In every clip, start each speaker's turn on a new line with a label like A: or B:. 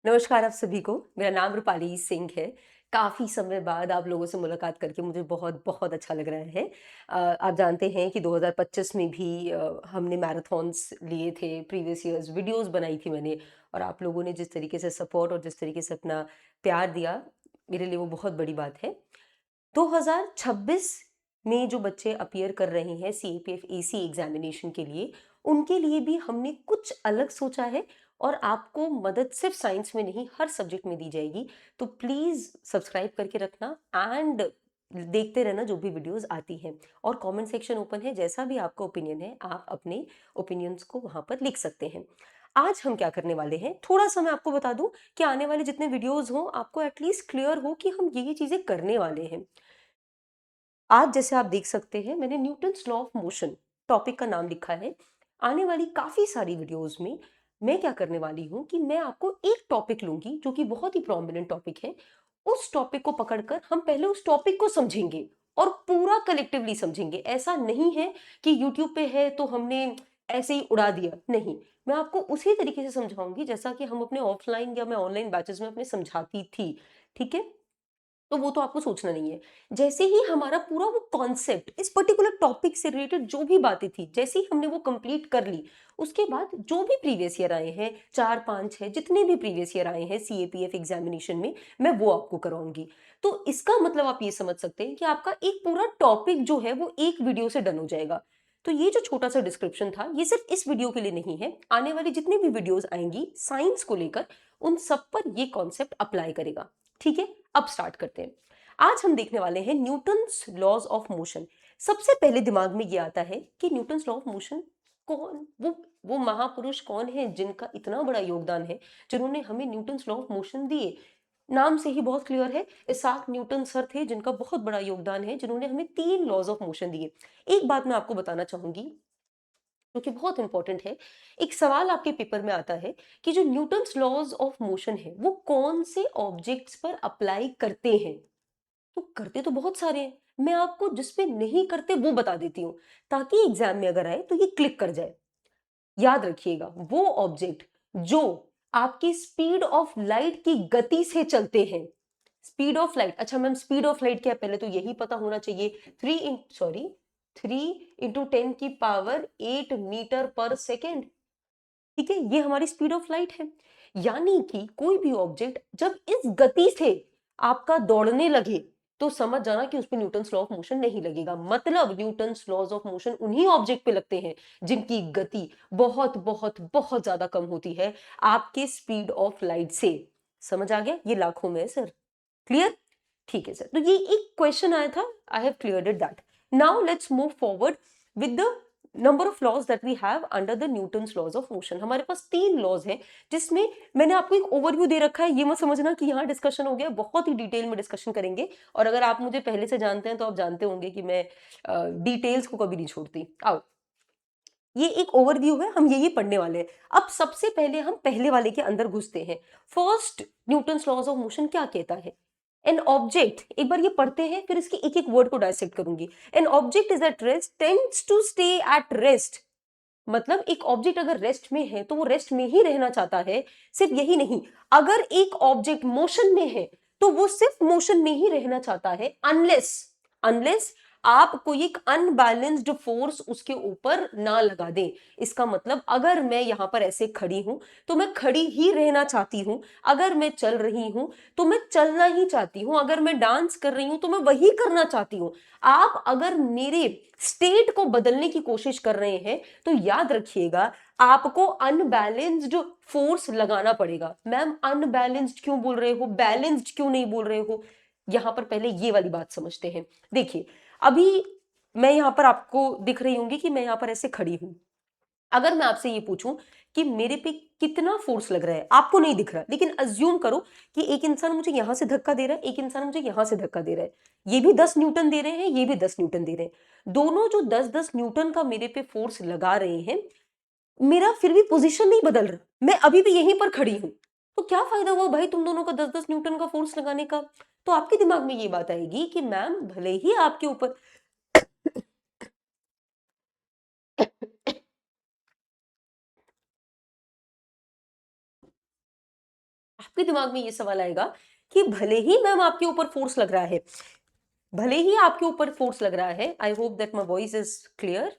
A: नमस्कार आप सभी को। मेरा नाम रूपाली सिंह है। काफ़ी समय बाद आप लोगों से मुलाकात करके मुझे बहुत बहुत अच्छा लग रहा है। आप जानते हैं कि 2025 में भी हमने मैराथन्स लिए थे, प्रीवियस ईयर्स वीडियोस बनाई थी मैंने, और आप लोगों ने जिस तरीके से सपोर्ट और जिस तरीके से अपना प्यार दिया, मेरे लिए वो बहुत बड़ी बात है। 2026 में जो बच्चे अपीयर कर रहे हैं सीएपीएफ एसी एग्जामिनेशन के लिए, उनके लिए भी हमने कुछ अलग सोचा है। और आपको मदद सिर्फ साइंस में नहीं, हर सब्जेक्ट में दी जाएगी। तो प्लीज सब्सक्राइब करके रखना एंड देखते रहना जो भी वीडियोस आती हैं। और कमेंट सेक्शन ओपन है, जैसा भी आपका ओपिनियन है आप अपने ओपिनियंस को वहां पर लिख सकते हैं। आज हम क्या करने वाले हैं, थोड़ा सा मैं आपको बता दूं कि आने वाले जितने वीडियोस हों आपको एटलीस्ट क्लियर हो कि हम ये चीजें करने वाले हैं। आज जैसे आप देख सकते हैं, मैंने Newton's law of motion topic का नाम लिखा है। आने वाली काफी सारी वीडियोस में मैं क्या करने वाली हूं कि मैं आपको एक टॉपिक लूंगी जो कि बहुत ही प्रोमिनेंट टॉपिक है। उस टॉपिक को पकड़कर हम पहले उस टॉपिक को समझेंगे और पूरा कलेक्टिवली समझेंगे। ऐसा नहीं है कि यूट्यूब पे है तो हमने ऐसे ही उड़ा दिया, नहीं। मैं आपको उसी तरीके से समझाऊंगी जैसा कि हम अपने ऑफलाइन या मैं ऑनलाइन बैचेस में अपने समझाती थी। ठीक है, तो वो तो आपको सोचना नहीं है। जैसे ही हमारा पूरा वो कॉन्सेप्ट इस पर्टिकुलर टॉपिक से रिलेटेड जो भी बातें थी, जैसे ही हमने वो कंप्लीट कर ली, उसके बाद जो भी प्रीवियस ईयर आए हैं, 4 5 6 जितने भी प्रीवियस ईयर आए हैं सीएपीएफ एग्जामिनेशन में, मैं वो आपको कराऊंगी। तो इसका मतलब आप ये समझ सकते हैं कि आपका एक पूरा टॉपिक जो है वो एक वीडियो से डन हो जाएगा। तो ये जो छोटा सा डिस्क्रिप्शन था, ये सिर्फ इस वीडियो के लिए नहीं है, आने वाली जितनी भी वीडियोस आएंगी साइंस को लेकर, उन सब पर ये कॉन्सेप्ट अप्लाई करेगा। ठीक है, अब स्टार्ट करते हैं। आज हम देखने वाले हैं न्यूटन्स लॉज ऑफ मोशन। सबसे पहले दिमाग में ये आता है कि न्यूटन्स लॉ ऑफ मोशन कौन, वो महापुरुष कौन है जिनका इतना बड़ा योगदान है, जिन्होंने हमें न्यूटन्स लॉ ऑफ मोशन दिए। नाम से ही बहुत क्लियर है, इसाक न्यूटन सर थे जिनका बहुत बड़ा योगदान है, जिन्होंने हमें 3 लॉज ऑफ मोशन दिए। एक बात मैं आपको बताना चाहूंगी जो कि बहुत इंपॉर्टेंट है। एक सवाल आपके पेपर में आता है कि जो न्यूटन्स लॉज ऑफ मोशन है वो कौन से ऑब्जेक्ट्स पर अप्लाई करते हैं। तो करते तो बहुत सारे हैं, मैं आपको जिस पे नहीं करते वो बता देती हूँ, ताकि एग्जाम में अगर आए तो ये क्लिक कर जाए। याद रखिएगा, वो ऑब्जेक्ट जो आपकी स्पीड ऑफ लाइट की गति से चलते हैं। स्पीड ऑफ लाइट, अच्छा मैम स्पीड ऑफ लाइट क्या है, पहले तो यही पता होना चाहिए। 3 मीटर पर सेकेंड। ठीक है, ये हमारी स्पीड ऑफ लाइट है। यानी कि कोई भी ऑब्जेक्ट जब इस गति से आपका दौड़ने लगे, तो समझ जाना कि उस पे न्यूटन्स लॉ ऑफ मोशन नहीं लगेगा। मतलब न्यूटन्स लॉज ऑफ मोशन उन्हीं ऑब्जेक्ट पे लगते हैं जिनकी गति बहुत बहुत बहुत ज्यादा कम होती है आपके स्पीड ऑफ लाइट से। समझ आ गया, ये लाखों में है सर। क्लियर? ठीक है सर, तो ये एक क्वेश्चन आया था, I have cleared it that. Now let's move forward with the number of laws that we have under the Newton's laws of motion. हमारे पास 3 लॉज हैं, जिसमें मैंने आपको एक ओवरव्यू दे रखा है। ये मत समझना कि यहाँ डिस्कशन हो गया, बहुत ही डिटेल में डिस्कशन करेंगे। और अगर आप मुझे पहले से जानते हैं तो आप जानते होंगे कि मैं डिटेल्स को कभी नहीं छोड़ती। आओ, ये एक ओवरव्यू है, हम ये पढ़ने वाले हैं। अब सबसे पहले हम पहले वाले के अंदर घुसते हैं। First, Newton's laws of motion क्या कहता है। एन ऑब्जेक्ट, एक बार ये पढ़ते हैं फिर इसके एक एक वर्ड को डायसेक्ट करूंगी। An object is at rest tends to stay at rest. मतलब एक ऑब्जेक्ट अगर रेस्ट में है तो वो रेस्ट में ही रहना चाहता है। सिर्फ यही नहीं, अगर एक ऑब्जेक्ट मोशन में है तो वो सिर्फ मोशन में ही रहना चाहता है, अनलेस अनलेस आप कोई एक अनबैलेंस्ड फोर्स उसके ऊपर ना लगा दें। इसका मतलब अगर मैं यहां पर ऐसे खड़ी हूं तो मैं खड़ी ही रहना चाहती हूं, अगर मैं चल रही हूं तो मैं चलना ही चाहती हूं, अगर मैं डांस कर रही हूं तो मैं वही करना चाहती हूं। आप अगर मेरे स्टेट को बदलने की कोशिश कर रहे हैं तो याद रखिएगा आपको अनबैलेंस्ड फोर्स लगाना पड़ेगा। मैम अनबैलेंस्ड क्यों बोल रहे हो, बैलेंस्ड क्यों नहीं बोल रहे हो। यहां पर पहले ये वाली बात समझते हैं। देखिए, अभी मैं यहां पर आपको दिख रही होंगी कि मैं यहां पर ऐसे खड़ी हूं। अगर मैं आपसे ये पूछूं कि मेरे पे कितना फोर्स लग रहा है, आपको नहीं दिख रहा, लेकिन अज्यूम करो कि एक इंसान मुझे यहां से धक्का दे रहा है, एक इंसान मुझे यहां से धक्का दे रहा है। ये भी 10 न्यूटन दे रहे हैं, ये भी 10 न्यूटन दे रहे हैं। दोनों जो 10 10 न्यूटन का मेरे पे फोर्स लगा रहे हैं, मेरा फिर भी पोजीशन नहीं बदल रहा, मैं अभी भी यहीं पर खड़ी हूं। तो क्या फायदा हुआ भाई तुम दोनों का 10 10 न्यूटन का फोर्स लगाने का। तो आपके दिमाग में ये बात आएगी कि मैम भले ही आपके ऊपर आपके दिमाग में ये सवाल आएगा कि भले ही मैम आपके ऊपर फोर्स लग रहा है, भले ही आपके ऊपर फोर्स लग रहा है, I hope that my voice is clear,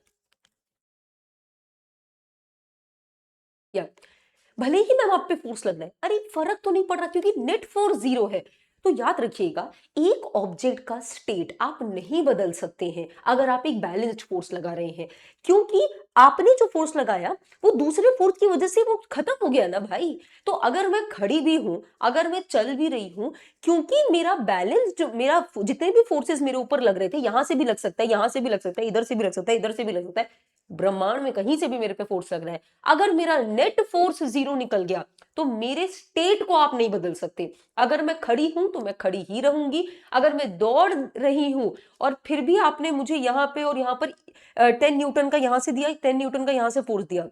A: या भले ही मैम आप पे फोर्स लग रहा है, अरे फर्क तो नहीं पड़ रहा क्योंकि नेट फोर्स जीरो है। तो याद रखिएगा, एक ऑब्जेक्ट का स्टेट आप नहीं बदल सकते हैं अगर आप एक बैलेंस्ड फोर्स लगा रहे हैं, क्योंकि आपने जो फोर्स लगाया वो दूसरे फोर्स की वजह से वो खत्म हो गया ना भाई। तो अगर मैं खड़ी भी हूं, अगर मैं चल भी रही हूं, क्योंकि मेरा बैलेंस्ड, मेरा जितने भी फोर्सेस मेरे ऊपर लग रहे थे, यहां से भी लग सकता है, यहां से भी लग सकता है, इधर से भी लग सकता है, इधर से भी लग सकता है, ब्रह्मांड में कहीं से भी मेरे पे फोर्स लग रहा है, अगर मेरा नेट फोर्स जीरो निकल गया तो मेरे स्टेट को आप नहीं बदल सकते। अगर मैं खड़ी हूं तो मैं खड़ी ही रहूंगी, अगर मैं दौड़ रही हूं और फिर भी आपने मुझे यहां पे और यहां पर 10 न्यूटन का यहां से दिया, 10 न्यूटन का यहां से फोर्स दिया,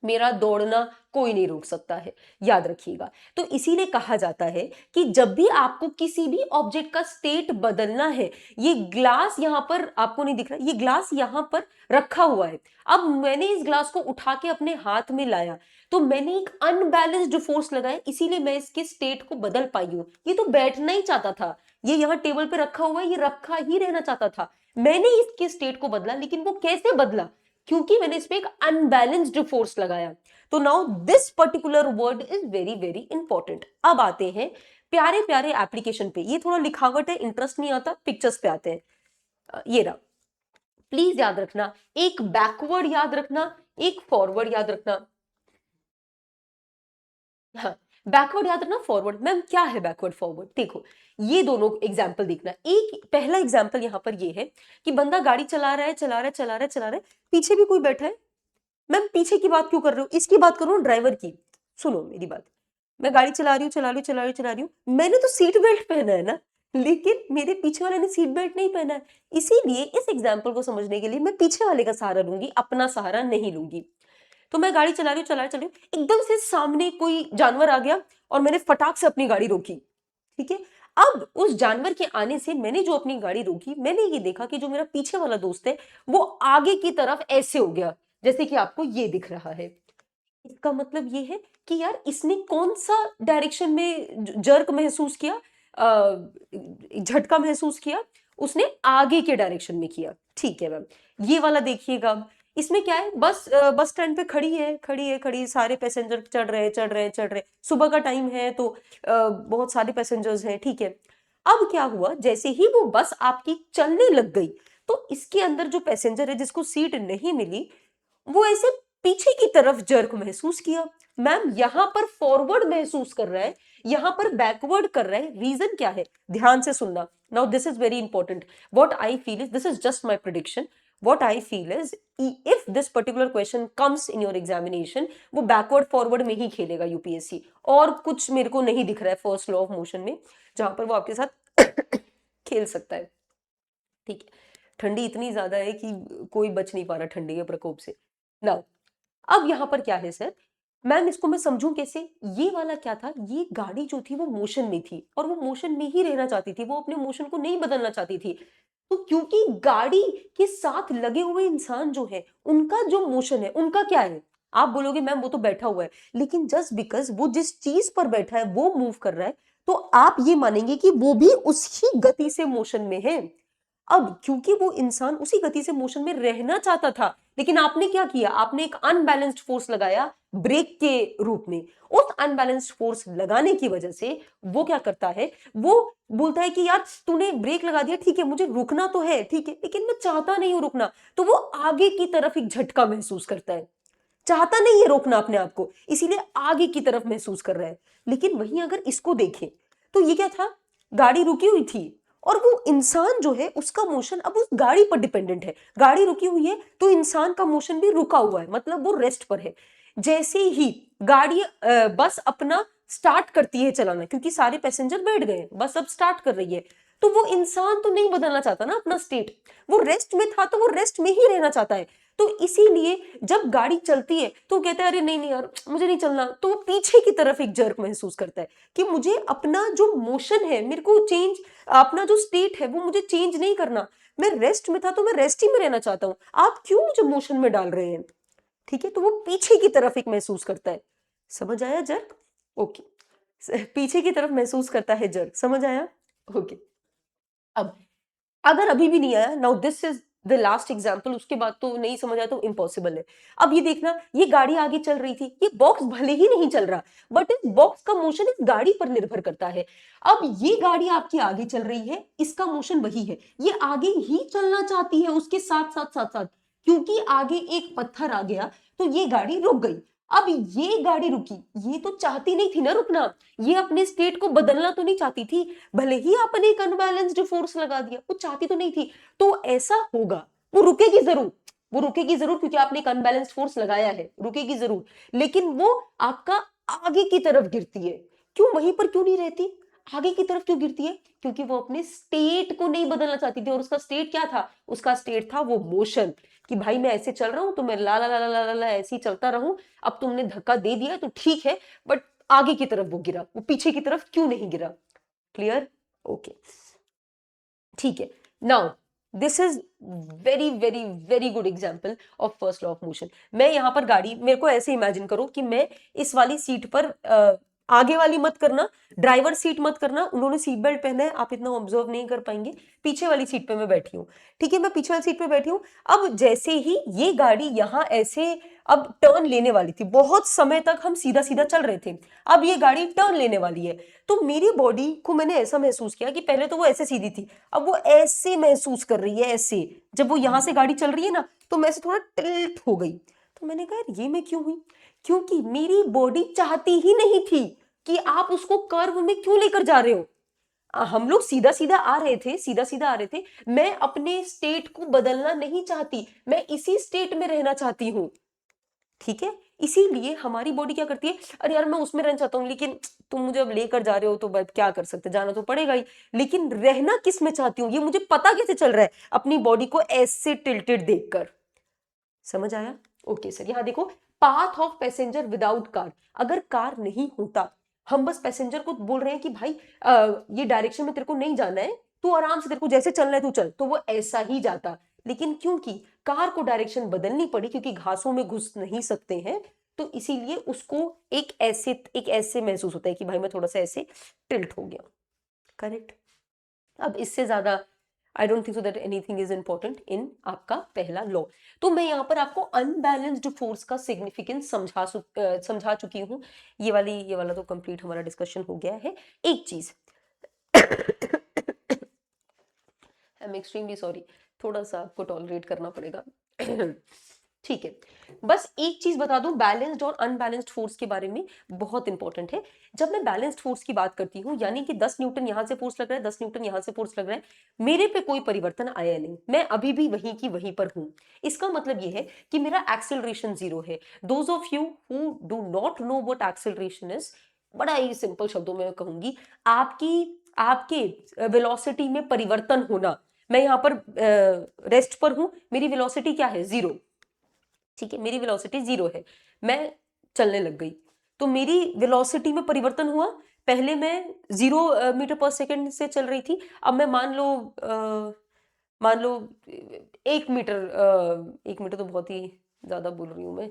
A: मेरा दौड़ना कोई नहीं रोक सकता है, याद रखिएगा। तो इसीलिए कहा जाता है कि जब भी आपको किसी भी ऑब्जेक्ट का स्टेट बदलना है, ये ग्लास यहां पर आपको नहीं दिख रहा, ये ग्लास यहां पर रखा हुआ है, अब मैंने इस ग्लास को उठा के अपने हाथ में लाया, तो मैंने एक अनबैलेंस्ड फोर्स लगाया, इसीलिए मैं इसके स्टेट को बदल पाई हूं। ये तो बैठना ही चाहता था, ये यहां टेबल पे रखा हुआ है, ये रखा ही रहना चाहता था, मैंने इसके स्टेट को बदला, लेकिन वो कैसे बदला, क्योंकि मैंने इस पे एक अनबैलेंस्ड फोर्स लगाया। तो now this particular word is very very important. अब आते हैं प्यारे प्यारे एप्लीकेशन पे, ये थोड़ा लिखावट है, इंटरेस्ट नहीं आता, पिक्चर्स पे आते हैं। ये रहा, प्लीज याद रखना, एक बैकवर्ड याद रखना, एक फॉरवर्ड याद रखना। हाँ, बैकवर्ड याद रखना, फॉरवर्ड मैम क्या है बैकवर्ड फॉरवर्ड, देखो ये दोनों एग्जाम्पल देखना। एक पहला एग्जाम्पल यहां पर ये है कि बंदा गाड़ी चला रहा है, चला रहा है, चला रहा है, चला रहा है, पीछे भी कोई बैठा है। मैम पीछे की बात क्यों कर रहे हो, इसकी बात कर रहा हूँ, ड्राइवर की। सुनो मेरी बात, मैं गाड़ी चला रही हूँ, चला रही हूँ, चला रही हूँ, चला रही हूँ, मैंने तो सीट बेल्ट पहना है ना, लेकिन मेरे पीछे वाले ने सीट बेल्ट नहीं पहना है। इसीलिए इस एग्जाम्पल को समझने के लिए मैं पीछे वाले का सहारा लूंगी, अपना सहारा नहीं लूंगी। तो मैं गाड़ी चला रही हूँ, चला रही हूँ, एकदम से सामने कोई जानवर आ गया और मैंने फटाक से अपनी गाड़ी रोकी, ठीक है। अब उस जानवर के आने से मैंने जो अपनी गाड़ी रोकी, मैंने ये देखा कि जो मेरा पीछे वाला दोस्त है वो आगे की तरफ ऐसे हो गया, जैसे कि आपको ये दिख रहा है। इसका मतलब ये है कि यार इसने कौन सा डायरेक्शन में जर्क महसूस किया, झटका महसूस किया, उसने आगे के डायरेक्शन में किया, ठीक है मैम। ये वाला देखिएगा, अब इसमें क्या है, बस स्टैंड पे खड़ी है, खड़ी है, खड़ी है, सारे पैसेंजर चढ़ रहे हैं, चढ़ रहे हैं, चढ़ रहे हैं, सुबह का टाइम है तो बहुत सारे पैसेंजर्स हैं, ठीक है। अब क्या हुआ, जैसे ही वो बस आपकी चलने लग गई, तो इसके अंदर जो पैसेंजर है जिसको सीट नहीं मिली, वो ऐसे पीछे की तरफ जर्क महसूस किया। मैम यहां पर फॉरवर्ड महसूस कर रहा है, यहां पर बैकवर्ड कर रहा है, रीजन क्या है, ध्यान से सुनना। Now this is very important, what I feel is, this is just my prediction, what I feel is, if this particular question comes in your examination, वो बैकवर्ड फॉरवर्ड में ही खेलेगा यूपीएससी, और कुछ मेरे को नहीं दिख रहा है फर्स्ट लॉ ऑफ मोशन में जहां पर वो आपके साथ खेल सकता है, ठीक है। ठंडी इतनी ज्यादा है कि कोई बच नहीं पा रहा ठंडी के प्रकोप से। नाउ अब यहां पर क्या है सर, मैम इसको मैं समझूं कैसे, ये वाला क्या था, ये गाड़ी जो थी वो मोशन में थी और वो मोशन में ही रहना चाहती थी, वो अपने मोशन को नहीं बदलना चाहती थी। तो क्योंकि गाड़ी के साथ लगे हुए इंसान जो है, उनका जो मोशन है, उनका क्या है, आप बोलोगे मैम वो तो बैठा हुआ है, लेकिन जस्ट बिकॉज वो जिस चीज पर बैठा है वो मूव कर रहा है, तो आप ये मानेंगे कि वो भी उसी गति से मोशन में है। अब क्योंकि वो इंसान उसी गति से मोशन में रहना चाहता था, लेकिन आपने क्या किया, आपने एक अनबैलेंस्ड फोर्स लगाया ब्रेक के रूप में। उस अनबैलेंस्ड फोर्स लगाने की वजह से वो क्या करता है, वो बोलता है कि यार तूने ब्रेक लगा दिया, ठीक है मुझे रुकना तो है, ठीक है, लेकिन मैं चाहता नहीं हूं रुकना। तो वो आगे की तरफ एक झटका महसूस करता है, चाहता नहीं है रोकना अपने आप को, इसीलिए आगे की तरफ महसूस कर रहा है। लेकिन वहीं अगर इसको देखें तो ये क्या था, गाड़ी रुकी हुई थी और वो इंसान जो है उसका मोशन अब उस गाड़ी पर डिपेंडेंट है, गाड़ी रुकी हुई है तो इंसान का मोशन भी रुका हुआ है, मतलब वो रेस्ट पर है। जैसे ही गाड़ी बस अपना स्टार्ट करती है चलाना, क्योंकि सारे पैसेंजर बैठ गए, बस अब स्टार्ट कर रही है, तो वो इंसान तो नहीं बदलना चाहता ना अपना स्टेट, वो रेस्ट में था तो वो रेस्ट में ही रहना चाहता है। तो इसीलिए जब गाड़ी चलती है तो कहता है अरे नहीं नहीं यार मुझे नहीं चलना, तो वो पीछे की तरफ एक जर्क महसूस करता है कि मुझे अपना जो मोशन है, मेरे को चेंज, अपना जो स्टेट है वो मुझे चेंज नहीं करना, मैं रेस्ट में था तो मैं रेस्ट ही में रहना चाहता हूं, आप क्यों मुझे मोशन में डाल रहे हैं, ठीक है। तो वो पीछे की तरफ एक महसूस करता है, समझ आया जर्क, ओके। पीछे की तरफ महसूस करता है जर्क, समझ आया? ओके। अब अगर अभी भी नहीं आया, now this is the last example, उसके बाद तो नहीं समझ आया तो इम्पॉसिबल है। अब ये देखना, ये गाड़ी आगे चल रही थी, ये बॉक्स भले ही नहीं चल रहा, बट इस बॉक्स का मोशन इस गाड़ी पर निर्भर करता है। अब ये गाड़ी आपकी आगे चल रही है, इसका मोशन वही है, ये आगे ही चलना चाहती है उसके साथ साथ साथ साथ, क्योंकि आगे एक पत्थर आ गया तो ये गाड़ी रुक गई। अब ये गाड़ी रुकी, ये तो चाहती नहीं थी ना रुकना, ये अपने स्टेट को बदलना तो नहीं चाहती थी, भले ही आपने एक अनबैलेंस्ड फोर्स लगा दिया, वो चाहती तो नहीं थी। तो ऐसा होगा, वो रुकेगी जरूर, वो रुकेगी जरूर, क्योंकि आपने एक अनबैलेंस्ड फोर्स लगाया है, रुकेगी जरूर, लेकिन वो आपका आगे की तरफ गिरती है। क्यों, वहीं पर क्यों नहीं रहती, आगे की तरफ क्यों गिरती है? क्योंकि वो अपने स्टेट को नहीं बदलना चाहती थी, और उसका स्टेट क्या था? उसका स्टेट था वो मोशन, कि भाई मैं ऐसे चल रहा हूं तो मैं ला ला ला ला ला ला ऐसे ही चलता रहूं। अब तुमने धक्का दे दिया तो ठीक है, बट आगे की तरफ वो गिरा, वो पीछे की तरफ क्यों नहीं गिरा? क्लियर? ओके, ठीक है। Now this is very very very good example of first law of motion. मैं यहां पर गाड़ी, मेरे को ऐसे इमेजिन करो कि मैं इस वाली सीट पर, आगे वाली मत करना, ड्राइवर सीट मत करना, उन्होंने सीट बेल्ट पहना है, आप इतना ऑब्जर्व नहीं कर पाएंगे। पीछे वाली सीट पे मैं बैठी हूँ, ठीक है, मैं पीछे वाली सीट पे बैठी हूँ। अब जैसे ही ये गाड़ी यहाँ ऐसे अब टर्न लेने वाली थी, बहुत समय तक हम सीधा सीधा चल रहे थे, अब ये गाड़ी टर्न लेने वाली है, तो मेरी बॉडी को मैंने ऐसा महसूस किया कि पहले तो वो ऐसे सीधी थी, अब वो ऐसे महसूस कर रही है, ऐसे, जब वो यहां से गाड़ी चल रही है ना, तो मैं ऐसे थोड़ा टिल्ट हो गई। तो मैंने कहा यार ये मैं क्यों हुई? क्योंकि मेरी बॉडी चाहती ही नहीं थी कि आप उसको कर्व में क्यों लेकर जा रहे हो। हम लोग सीधा सीधा आ रहे थे, सीधा सीधा आ रहे थे, मैं अपने स्टेट को बदलना नहीं चाहती, मैं इसी स्टेट में रहना चाहती हूं, ठीक है। इसीलिए हमारी बॉडी क्या करती है, अरे यार मैं उसमें रहना चाहता हूँ, लेकिन तुम मुझे अब लेकर जा रहे हो तो भाई क्या कर सकते, जाना तो पड़ेगा ही, लेकिन रहना किस में चाहती हूँ ये मुझे पता कैसे चल रहा है? अपनी बॉडी को ऐसे टिल्टेड देखकर। समझ आया? ओके सर, यहां देखो, path of passenger without car, अगर कार नहीं होता, हम बस पैसेंजर को बोल रहे हैं कि भाई ये डायरेक्शन में तेरे को नहीं जाना है, तू आराम से, तेरे को जैसे चलना है तू चल, तो वो ऐसा ही जाता। लेकिन क्योंकि कार को डायरेक्शन बदलनी पड़ी, क्योंकि घासों में घुस नहीं सकते हैं, तो इसीलिए उसको एक ऐसे महसूस होता है कि भाई मैं थोड़ा सा ऐसे टिल्ट हो गया। करेक्ट? अब इससे ज्यादा I don't think so that anything is important in आपका पहला लॉ। तो मैं यहाँ पर आपको अनबैलेंस्ड फोर्स का सिग्निफिकेंस समझा चुकी हूँ। ये वाला तो कंप्लीट हमारा डिस्कशन हो गया है। एक चीज आई एम एक्सट्रीमली सॉरी, थोड़ा सा आपको टॉलरेट करना पड़ेगा। ठीक है, बस एक चीज बता दूं बैलेंस्ड और अनबैलेंस्ड फोर्स के बारे में, बहुत इंपॉर्टेंट है। जब मैं बैलेंस्ड फोर्स की बात करती हूं, यानी कि 10 न्यूटन यहां से फोर्स लग रहा है, 10 न्यूटन यहां से फोर्स लग रहा है, मेरे पे कोई परिवर्तन आया नहीं, मैं अभी भी वहीं की वहीं पर हूं। इसका मतलब यह है कि मेरा एक्सेलरेशन जीरो है। Those of you who do not know what acceleration is, बड़ा ही सिंपल शब्दों में कहूंगी, आपकी आपके वेलोसिटी में परिवर्तन होना। मैं यहां पर रेस्ट पर हूं, मेरी वेलोसिटी क्या है? जीरो, ठीक है, मेरी वेलोसिटी जीरो है, मैं चलने लग गई, तो मेरी वेलोसिटी में परिवर्तन हुआ। पहले मैं 0 मीटर पर सेकेंड से चल रही थी, अब मैं मान लो 1 मीटर, 1 मीटर तो बहुत ही ज्यादा बोल रही हूँ मैं,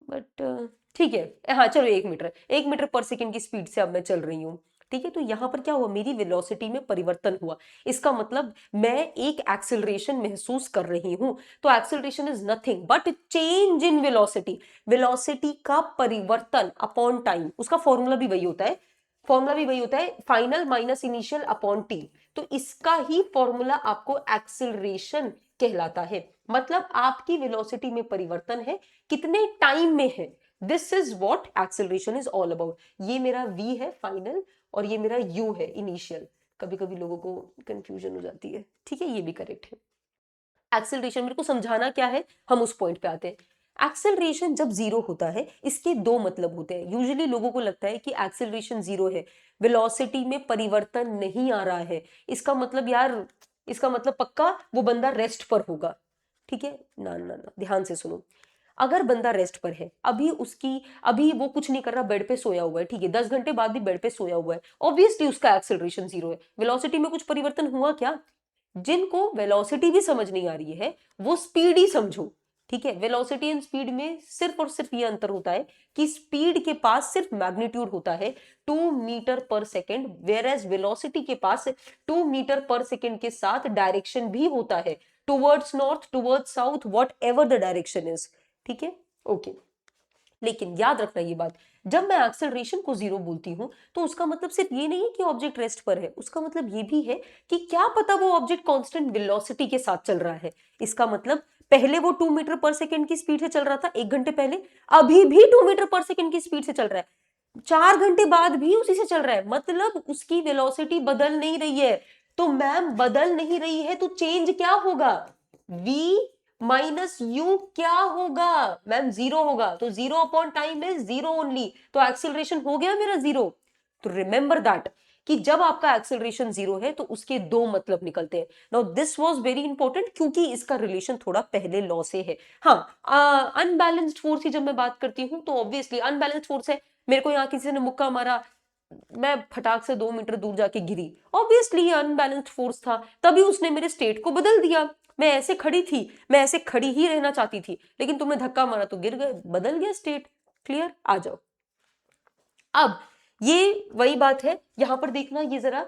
A: बट ठीक है, हाँ चलो 1 मीटर, 1 मीटर पर सेकेंड की स्पीड से अब मैं चल रही हूँ, ठीक है। तो यहां पर क्या हुआ, मेरी वेलोसिटी में परिवर्तन हुआ, इसका मतलब मैं एक एक्सेलरेशन महसूस कर रही हूं। तो acceleration is nothing but change in velocity, velocity का परिवर्तन अपॉन टाइम, उसका फॉर्मूला भी वही होता है, final minus initial upon T. तो इसका ही फॉर्मूला आपको एक्सेलरेशन कहलाता है, मतलब आपकी वेलोसिटी में परिवर्तन है, कितने टाइम में है, this is what acceleration is all about. ये मेरा v है फाइनल, और ये मेरा u है इनिशियल। कभी कभी लोगों को कंफ्यूजन हो जाती है, ठीक है, ये भी करेक्ट है। एक्सेलरेशन मेरे को समझाना क्या है, हम उस पॉइंट पे आते हैं। एक्सेलरेशन जब जीरो होता है, इसके दो मतलब होते हैं। यूजुअली लोगों को लगता है कि एक्सेलरेशन जीरो है, वेलोसिटी में परिवर्तन नहीं आ रहा है, इसका मतलब यार, इसका मतलब पक्का वो बंदा रेस्ट पर होगा, ठीक है। ना ना ना, ध्यान से सुनो, अगर बंदा रेस्ट पर है, अभी वो कुछ नहीं कर रहा, बेड पे सोया हुआ है, ठीक है, 10 घंटे बाद भी बेड पे सोया हुआ है, ऑब्वियसली उसका एक्सेलरेशन जीरो है। वेलोसिटी में कुछ परिवर्तन हुआ क्या? जिनको वेलोसिटी भी समझ नहीं आ रही है वो स्पीड ही समझो, ठीक है, वेलोसिटी एंड स्पीड में सिर्फ और सिर्फ ये अंतर होता है कि स्पीड के पास सिर्फ मैग्नीट्यूड होता है 2 मीटर पर सेकेंड, वेयर एज वेलोसिटी के पास 2 मीटर पर सेकेंड के साथ डायरेक्शन भी होता है, towards north, towards south, what ever the direction is. ठीक है, ओके। लेकिन याद रखना ये बात, जब मैं एक्सेलरेशन को जीरो बोलती हूं तो उसका मतलब सिर्फ ये नहीं है कि ऑब्जेक्ट रेस्ट पर है, उसका मतलब ये भी है कि क्या पता वो ऑब्जेक्ट कांस्टेंट वेलोसिटी के साथ चल रहा है। इसका मतलब पहले वो 2 मीटर पर सेकेंड की स्पीड से चल रहा था 1 घंटे पहले, अभी भी 2 मीटर पर सेकेंड की स्पीड से चल रहा है, 4 घंटे बाद भी उसी से चल रहा है, मतलब उसकी वेलोसिटी बदल नहीं रही है। तो मैम बदल नहीं रही है तो चेंज क्या होगा, v माइनस यू क्या होगा मैम, जीरो होगा। तो zero upon time is zero only, तो एक्सेलरेशन हो गया मेरा जीरो। तो रिमेंबर दैट कि जब आपका एक्सेलरेशन जीरो है तो उसके दो मतलब निकलते हैं। Now this was very important क्योंकि इसका रिलेशन थोड़ा पहले लॉ से है। हाँ, अनबैलेंस्ड फोर्स की जब मैं बात करती हूं तो ऑब्वियसली अनबैलेंस्ड फोर्स है, मेरे को यहाँ किसी ने मुक्का मारा, मैं फटाक से 2 मीटर दूर जाके गिरी, ऑब्वियसली ये अनबैलेंस्ड फोर्स था, तभी उसने मेरे स्टेट को बदल दिया। मैं ऐसे खड़ी थी, मैं ऐसे खड़ी ही रहना चाहती थी, लेकिन तुमने धक्का मारा तो गिर गए, बदल गया स्टेट। क्लियर, आ जाओ। अब ये वही बात है, यहां पर देखना ये जरा,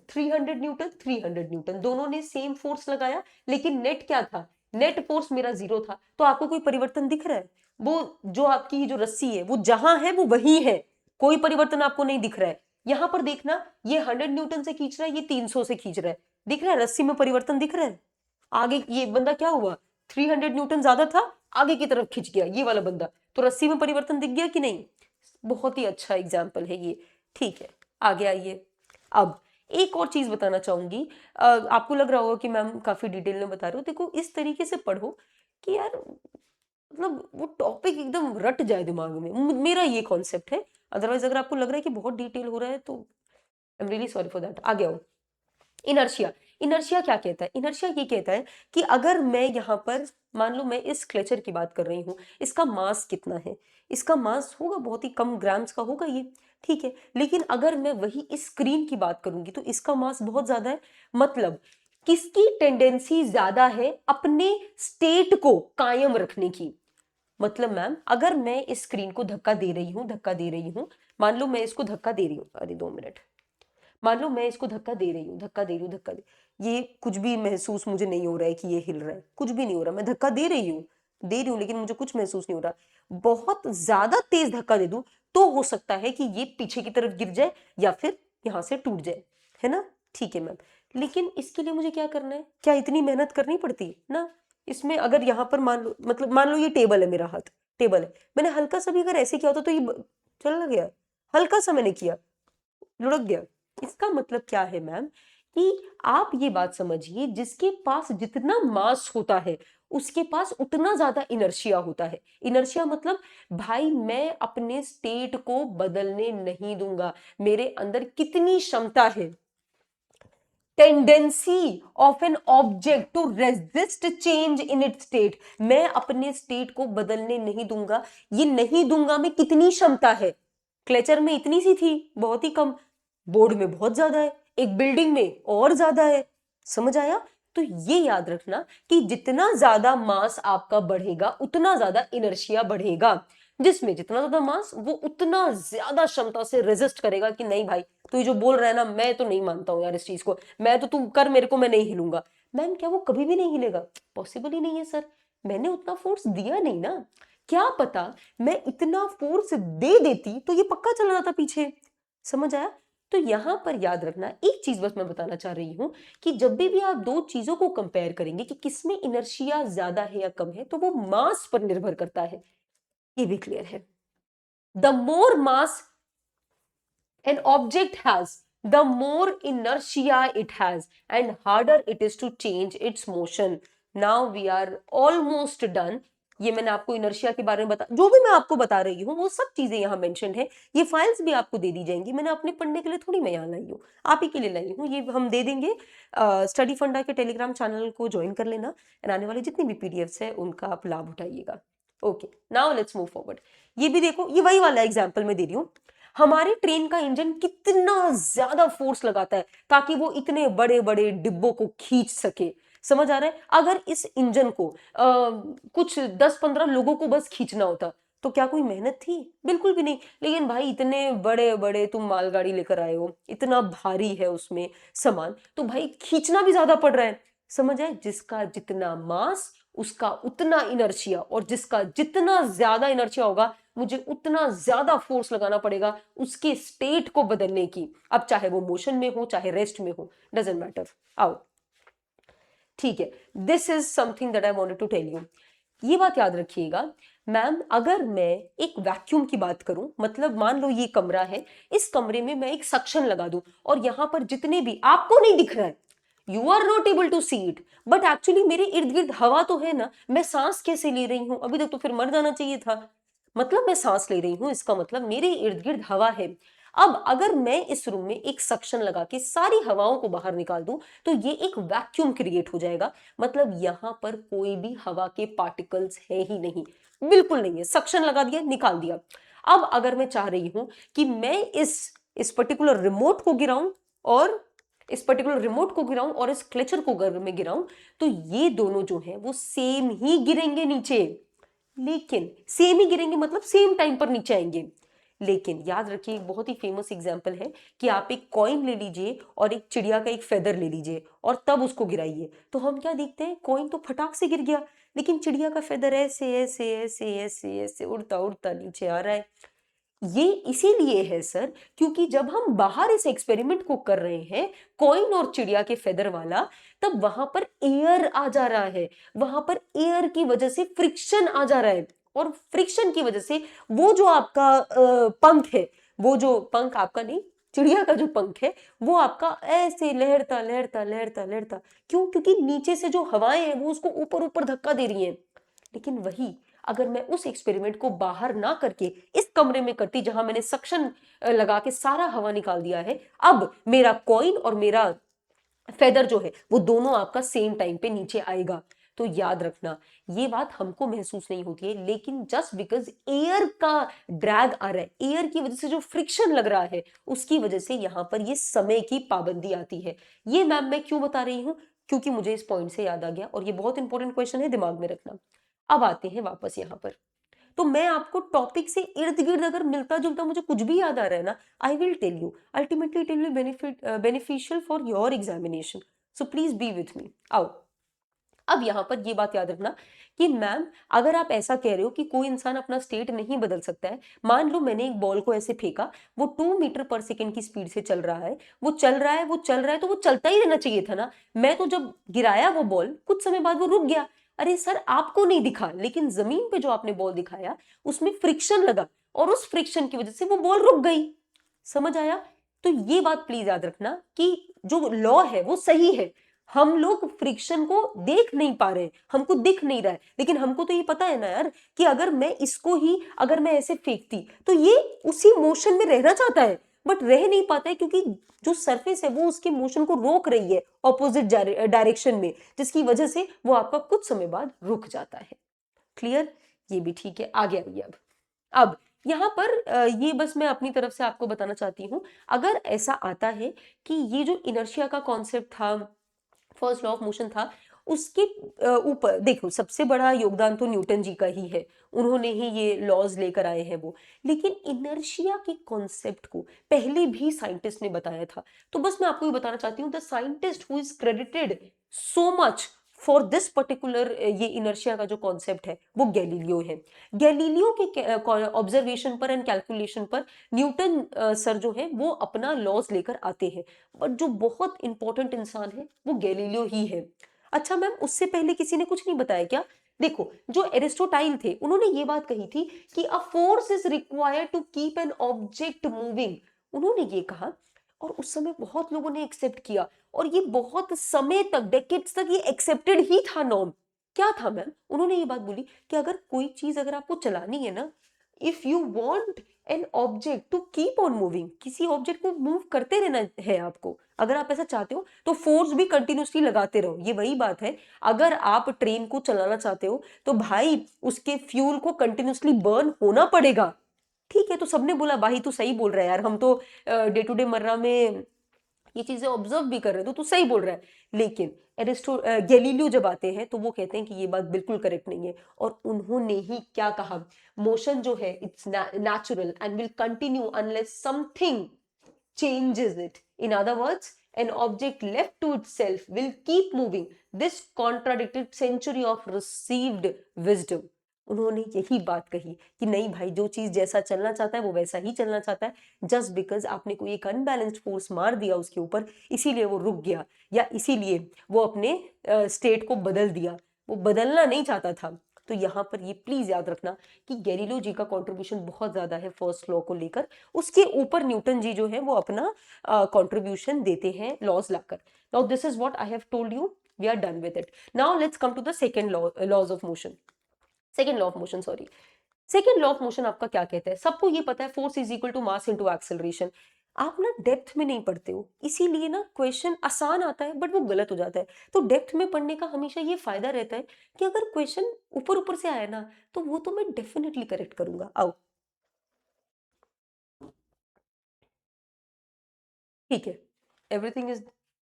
A: 300 न्यूटन 300 न्यूटन दोनों ने सेम फोर्स लगाया, लेकिन नेट क्या था, नेट फोर्स मेरा जीरो था। तो आपको कोई परिवर्तन दिख रहा है, वो जो आपकी जो रस्सी है वो जहां है वो वही है, कोई परिवर्तन आपको नहीं दिख रहा है। यहां पर देखना, ये 100 न्यूटन से खींच रहा है, ये 300 से खींच रहा है, दिख रहा है रस्सी में परिवर्तन दिख रहा है। आगे ये बंदा क्या हुआ, 300 न्यूटन ज्यादा था, आगे की तरफ खिंच गया ये वाला बंदा, तो रस्सी में परिवर्तन दिख गया कि नहीं। बहुत ही अच्छा एग्जाम्पल है ये। ठीक है, आगे आइए। अब एक और चीज बताना चाहूंगी, आपको लग रहा होगा कि मैम काफी डिटेल में बता रहे हो, देखो इस तरीके से पढ़ो कि यार मतलब वो टॉपिक एकदम रट जाए दिमाग में, मेरा ये कॉन्सेप्ट है। अदरवाइज अगर आपको लग रहा है कि बहुत डिटेल हो रहा है तो I am really sorry for that. आगे आओ। इनर्शिया, इनर्शिया क्या कहता है, इनर्शिया ये कहता है कि अगर मैं यहाँ पर मान लो मैं इस क्लेचर की बात कर रही हूँ, इसका मास कितना है, इसका मास होगा बहुत ही कम ग्राम्स का होगा ये, ठीक है। लेकिन अगर मैं वही इस स्क्रीन की बात करूंगी तो इसका मास बहुत ज्यादा है, मतलब किसकी टेंडेंसी ज्यादा है अपने स्टेट को कायम रखने की। मतलब मैम अगर मैं इस स्क्रीन को धक्का दे रही हूँ, धक्का दे रही हूँ, मान लो मैं इसको धक्का दे रही हूँ, अरे 2 मिनट, मान लो मैं इसको धक्का दे रही हूँ, धक्का दे रही हूँ, धक्का दे, ये कुछ भी महसूस मुझे नहीं हो रहा है कि ये हिल रहा है, कुछ भी नहीं हो रहा, मैं धक्का दे रही हूँ, दे रही हूँ, लेकिन मुझे कुछ महसूस नहीं हो रहा। बहुत ज्यादा तेज धक्का दे दूं तो हो सकता है कि ये पीछे की तरफ गिर जाए या फिर यहाँ से टूट जाए, है ना। ठीक है मैम, लेकिन इसके लिए मुझे क्या करना है, क्या इतनी मेहनत करनी पड़ती ना इसमें। अगर यहाँ पर मान लो, मतलब मान लो ये टेबल है, मेरा हाथ टेबल है, मैंने हल्का सा भी अगर ऐसे किया होता तो ये चला गया, हल्का सा मैंने किया, लुढ़क गया। इसका मतलब क्या है मैम कि आप ये बात समझिए, जिसके पास जितना मास होता है उसके पास उतना ज्यादा इनर्शिया होता है। इनर्शिया मतलब भाई मैं अपने स्टेट को बदलने नहीं दूंगा, मेरे अंदर कितनी क्षमता है, tendency of an object to resist change in its state, मैं अपने स्टेट को बदलने नहीं दूंगा। ये नहीं दूंगा में कितनी क्षमता है, क्लेचर में इतनी सी थी, बहुत ही कम, बोर्ड में बहुत ज्यादा है, एक बिल्डिंग में और ज्यादा है। समझ आया। तो ये याद रखना कि जितना ज्यादा मास आपका बढ़ेगा उतना ज्यादा इनर्शिया बढ़ेगा, जिसमें जितना ज्यादा मास वो उतना ज्यादा क्षमता से रेजिस्ट करेगा कि नहीं भाई तो ये जो बोल रहा है ना, मैं तो नहीं मानता हूं यार इस चीज को, मैं तो तुम कर मेरे को, मैं नहीं हिलूंगा। मैम क्या वो कभी भी नहीं हिलेगा, पॉसिबल ही नहीं है सर, मैंने उतना फोर्स दिया नहीं ना, क्या पता मैं इतना फोर्स दे देती तो ये पक्का चला जाता पीछे। समझ आया। तो यहां पर याद रखना एक चीज बस मैं बताना चाह रही हूं कि जब भी आप दो चीजों को कंपेयर करेंगे कि किसमें इनर्शिया ज्यादा है या कम है, तो वो मास पर निर्भर करता है, ये भी क्लियर है। The more mass an object has, the more inertia it has and harder it is to change its motion. Now we are almost done. ये मैंने आपको इनर्शिया के बारे में बता, जो भी मैं आपको बता रही हूँ वो सब चीजें यहाँ मेंशन है, ये फाइल्स भी आपको दे दी जाएंगी, मैंने अपने पढ़ने के लिए थोड़ी मैं यहाँ लाई हूँ, आप ही के लिए लाई हूँ, ये हम दे देंगे। स्टडी फंडा के टेलीग्राम चैनल को ज्वाइन कर लेना, आने वाले जितनी भी पीडीएफ्स है उनका आप लाभ उठाइएगा। Okay, now let's move forward. ये भी देखो, ये वही वाला एग्जाम्पल मैं दे रही हूँ, हमारी ट्रेन का इंजन कितना ज्यादा फोर्स लगाता है ताकि वो इतने बड़े बड़े डिब्बों को खींच सके, समझ आ रहा है? अगर इस इंजन को कुछ 10-15 लोगों को बस खींचना होता तो क्या कोई मेहनत थी? बिल्कुल भी नहीं। लेकिन भाई इतने बड़े-बड़े तुम मालगाड़ी लेकर आए हो, इतना भारी है उसमें सामान, तो भाई खींचना भी ज़्यादा पड़ रहा है। समझ आए? जिसका जितना मास उसका उतना इनर्शिया, और जिसका जितना ज़्यादा इनर्शिया होगा मुझे उतना ज़्यादा फोर्स लगाना पड़ेगा उसके स्टेट को बदलने की। अब चाहे वो मोशन में हो, चाहे रेस्ट में हो, डज़न्ट मैटर। आओ, ठीक है। This is something that I wanted to tell you. ये बात याद रखिएगा मैम, अगर मैं एक वैक्यूम की बात करूं, मतलब मान लो ये कमरा है, इस कमरे में मैं एक सक्शन लगा दूं और यहां पर जितने भी, आपको नहीं दिख रहा है, you are not able to see it, but actually मेरे इर्द गिर्द हवा तो है ना, मैं सांस कैसे ले रही हूं? अभी तक तो फिर मर जाना चाहिए था। मतलब मैं सांस ले रही हूं, इसका मतलब मेरे इर्द गिर्द हवा है। अब अगर मैं इस रूम में एक सक्शन लगा के सारी हवाओं को बाहर निकाल दूं तो ये एक वैक्यूम क्रिएट हो जाएगा। मतलब यहां पर कोई भी हवा के पार्टिकल्स है ही नहीं, बिल्कुल नहीं है। सक्शन लगा दिया, निकाल दिया। अब अगर मैं चाह रही हूं कि मैं इस पर्टिकुलर रिमोट को गिराऊं और इस क्लेचर को गर्भ में गिराऊं, तो ये दोनों जो हैं वो सेम ही गिरेंगे नीचे। लेकिन सेम ही गिरेंगे मतलब सेम टाइम पर नीचे आएंगे। लेकिन याद रखिए, एक बहुत ही फेमस एग्जांपल है कि आप एक कॉइन ले लीजिए और एक चिड़िया का एक फेदर ले लीजिए और तब उसको गिराइए, तो हम क्या देखते हैं? कॉइन तो फटाक से गिर गया, लेकिन चिड़िया का फेदर ऐसे ऐसे ऐसे ऐसे ऐसे उड़ता उड़ता नीचे आ रहा है। ये इसीलिए है सर, क्योंकि जब हम बाहर इस एक्सपेरिमेंट को कर रहे हैं, कॉइन और चिड़िया के फेदर वाला, तब वहां पर एयर आ जा रहा है। वहां पर एयर की वजह से फ्रिक्शन आ जा रहा है, और फ्रिक्शन की वजह से वो जो आपका पंख है, वो जो पंख आपका नहीं, चिड़िया का जो पंख है, वो आपका ऐसे लहरता लहरता लहरता लहरता। क्यों? क्योंकि नीचे से जो हवाएं हैं वो उसको ऊपर ऊपर धक्का दे रही हैं। लेकिन वही अगर मैं उस एक्सपेरिमेंट को बाहर ना करके इस कमरे में करती जहां मैंने सक्शन लगा के सारा हवा निकाल दिया है, अब मेरा कॉइन और मेरा फेदर जो है वो दोनों आपका सेम टाइम पे नीचे आएगा। तो याद रखना, ये बात हमको महसूस नहीं होती है, लेकिन जस्ट बिकॉज एयर का ड्रैग आ रहा है, एयर की वजह से जो फ्रिक्शन लग रहा है, उसकी वजह से यहां पर ये समय की पाबंदी आती है। ये मैम मैं क्यों बता रही हूं? क्योंकि मुझे इस पॉइंट से याद आ गया, और ये बहुत इंपॉर्टेंट क्वेश्चन है, दिमाग में रखना। अब आते हैं वापस यहाँ पर। तो मैं आपको टॉपिक से इर्द गिर्द अगर मिलता जुलता मुझे कुछ भी याद आ रहा है ना, I will tell you, ultimately it will be beneficial for your examination. So please be with me. आओ, अब यहां पर ये बात याद रखना कि मैम, अगर आप ऐसा कह रहे हो कि कोई इंसान अपना स्टेट नहीं बदल सकता है, मान लो मैंने एक बॉल को ऐसे फेंका, वो 2 मीटर पर सेकेंड की स्पीड से चल रहा है, वो चल रहा है, वो चल रहा है, तो वो चलता ही रहना चाहिए था ना। मैं तो जब गिराया वो बॉल, कुछ समय बाद वो रुक गया। अरे सर, आपको नहीं दिखा, लेकिन जमीन पे जो आपने बॉल दिखाया उसमें फ्रिक्शन लगा, और उस फ्रिक्शन की वजह से वो बॉल रुक गई। समझ आया? तो ये बात प्लीज याद रखना कि जो लॉ है वो सही है। हम लोग फ्रिक्शन को देख नहीं पा रहे हैं, हमको दिख नहीं रहा है, लेकिन हमको तो ये पता है ना यार कि अगर मैं इसको ही, अगर मैं ऐसे फेंकती तो ये उसी मोशन में रहना चाहता है, बट रह नहीं पाता है, क्योंकि जो सरफेस है वो उसके मोशन को रोक रही है ऑपोजिट डायरेक्शन में, जिसकी वजह से वो आपका कुछ समय बाद रुक जाता है। क्लियर? ये भी ठीक है। आगे आइए। अब यहाँ पर ये बस मैं अपनी तरफ से आपको बताना चाहती हूँ, अगर ऐसा आता है कि ये जो इनर्शिया का कॉन्सेप्ट था, फर्स्ट लॉ ऑफ मोशन था, उसके ऊपर देखो, सबसे बड़ा योगदान तो न्यूटन जी का ही है, उन्होंने ही ये लॉज लेकर आए हैं वो। लेकिन इनर्शिया के कॉन्सेप्ट को पहले भी साइंटिस्ट ने बताया था। तो बस मैं आपको ये बताना चाहती हूँ, the scientist who is credited so much for this particular ये इनर्शिया का जो कॉन्सेप्ट है वो गैलीलियो है। गैलीलियो के ऑब्जर्वेशन पर एंड कैलकुलेशन पर न्यूटन सर जो है वो अपना लॉज लेकर आते हैं, बट जो बहुत इंपॉर्टेंट इंसान है वो गैलीलियो ही है। अच्छा मैम, उससे पहले किसी ने कुछ नहीं बताया क्या? देखो, जो एरिस्टोटाइल थे उन्होंने ये बात कही थी कि a force is required to keep an object moving. उन्होंने ये कहा, और उस समय बहुत लोगों ने एक्सेप्ट किया, और ये बहुत समय तक, डेकेड्स तक ये एक्सेप्टेड ही था नॉर्म। क्या था मैम? उन्होंने ये बात बोली कि अगर कोई चीज अगर आपको चलानी है ना, if you want an object to keep on moving, किसी ऑब्जेक्ट को मूव करते रहना है आपको, अगर आप ऐसा चाहते हो तो फोर्स भी कंटिन्यूसली लगाते रहो। ये वही बात है, अगर आप ट्रेन को चलाना चाहते हो तो भाई उसके फ्यूल को कंटिन्यूसली बर्न होना पड़ेगा। ठीक है, तो सबने बोला भाई तू सही बोल रहा है यार, हम तो डे टू डे मर्रा में ये चीजें ऑब्जर्व भी कर रहे हो तो सही बोल रहा है। लेकिन गैलीलियो जब आते हैं तो वो कहते हैं कि ये बात बिल्कुल करेक्ट नहीं है। और उन्होंने ही क्या कहा, मोशन जो है it's natural and will continue unless something changes it. In other words, an object left to itself will keep moving. This contradicted century of received wisdom. उन्होंने यही बात कही कि नहीं भाई, जो चीज जैसा चलना चाहता है वो वैसा ही चलना चाहता है। जस्ट बिकॉज आपने कोई एक अनबैलेंस्ड फोर्स मार दिया उसके ऊपर, इसीलिए वो रुक गया, या इसीलिए वो अपने स्टेट को बदल दिया, वो बदलना नहीं चाहता था। तो यहाँ पर ये प्लीज याद रखना कि गैलीलियो जी का कंट्रीब्यूशन बहुत ज्यादा है फर्स्ट लॉ को लेकर। उसके ऊपर न्यूटन जी जो है वो अपना कंट्रीब्यूशन देते हैं लॉज लाकर। Now this is what I have told you, we are done with it. Now let's come to the second laws of motion. Second law of motion, sorry, second law of motion आपका क्या कहता है? सबको ये पता है, force is equal to mass into acceleration. आप ना डेप्थ में नहीं पढ़ते हो, इसीलिए ना क्वेश्चन आसान आता है बट वो गलत हो जाता है। तो डेप्थ में पढ़ने का हमेशा ये फायदा रहता है कि अगर क्वेश्चन ऊपर ऊपर से आया ना तो वो तो मैं डेफिनेटली करेक्ट करूंगा। आओ, ठीक है, everything is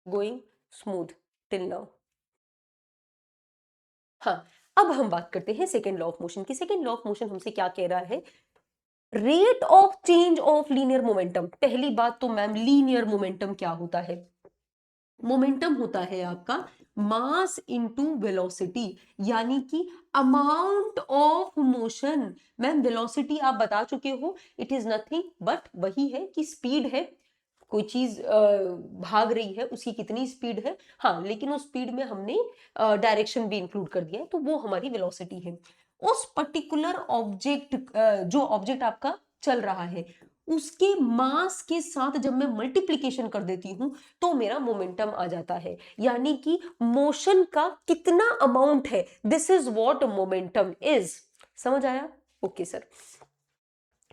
A: going smooth till now. हाँ, अब हम बात करते हैं सेकेंड लॉ ऑफ मोशन की। सेकेंड लॉ ऑफ मोशन हमसे क्या कह रहा है? Rate of change of linear momentum. पहली बात तो मैम, लीनियर मोमेंटम क्या होता है? मोमेंटम होता है आपका मास इनटू वेलोसिटी, यानी कि amount of motion. Ma'am velocity आप बता चुके हो, इट इज नथिंग बट वही है कि स्पीड है, कोई चीज भाग रही है उसकी कितनी स्पीड है। हाँ, लेकिन उस स्पीड में हमने डायरेक्शन भी इंक्लूड कर दिया है, तो वो हमारी वेलोसिटी है। उस पर्टिकुलर ऑब्जेक्ट, जो ऑब्जेक्ट आपका चल रहा है, उसके मास के साथ जब मैं मल्टीप्लीकेशन कर देती हूं तो मेरा मोमेंटम आ जाता है, यानी कि मोशन का कितना अमाउंट है, this is what momentum is. समझ आया? ओके सर,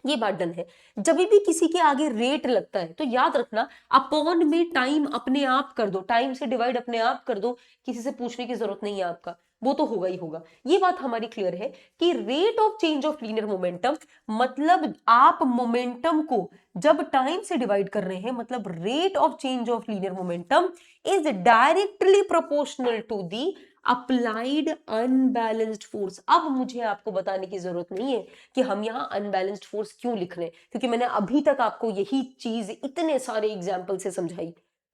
A: ये बात डन है। जब भी किसी के आगे रेट लगता है तो याद रखना, अपॉन में टाइम अपने आप कर दो, टाइम से डिवाइड अपने आप कर दो, किसी से पूछने की जरूरत नहीं है आपका, वो तो होगा ही होगा। ये बात हमारी क्लियर है कि rate of change of linear momentum, मतलब आप मोमेंटम को जब टाइम से डिवाइड कर रहे हैं, मतलब rate of change of linear momentum is directly proportional to the applied unbalanced force. अब मुझे आपको बताने की जरूरत नहीं है कि हम यहाँ अनबैलेंस्ड फोर्स क्यों लिख रहे हैं, क्योंकि मैंने अभी तक आपको यही चीज इतने सारे एग्जाम्पल से समझाई।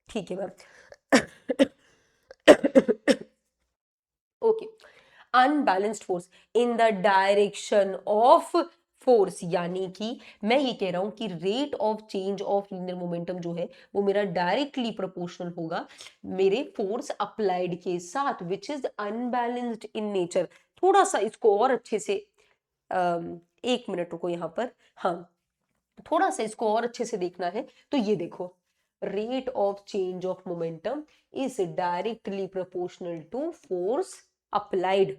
A: ठीक है ma'am. Okay, unbalanced force in the direction of force, यानी कि मैं ये कह रहा हूं कि rate of change of linear momentum जो है वो मेरा डायरेक्टली प्रोपोर्शनल होगा मेरे फोर्स अप्लाइड के साथ, which is unbalanced in nature. थोड़ा सा इसको और अच्छे से, एक मिनट रुको यहाँ पर। हाँ, थोड़ा सा इसको और अच्छे से देखना है तो ये देखो, rate of change of momentum is directly proportional to force applied.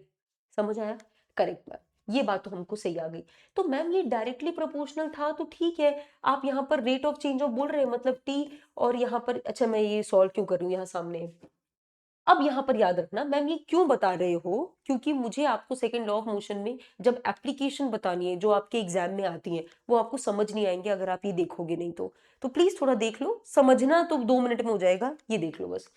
A: समझ आया? करेक्ट मैम, ये बात तो हमको सही आ गई। तो मैम ये डायरेक्टली प्रोपोर्शनल था तो ठीक है, आप यहाँ पर रेट ऑफ चेंज ऑफ बोल रहे हैं मतलब टी, और यहाँ पर अच्छा मैं ये सॉल्व क्यों कर रही हूँ यहाँ सामने। अब यहाँ पर याद रखना मैम ये क्यों बता रहे हो, क्योंकि मुझे आपको सेकंड लॉ ऑफ मोशन में जब एप्लीकेशन बतानी है जो आपके एग्जाम में आती है वो आपको समझ नहीं आएंगे अगर आप ये देखोगे नहीं तो प्लीज थोड़ा देख लो, समझना तो 2 मिनट में हो जाएगा, ये देख लो बस।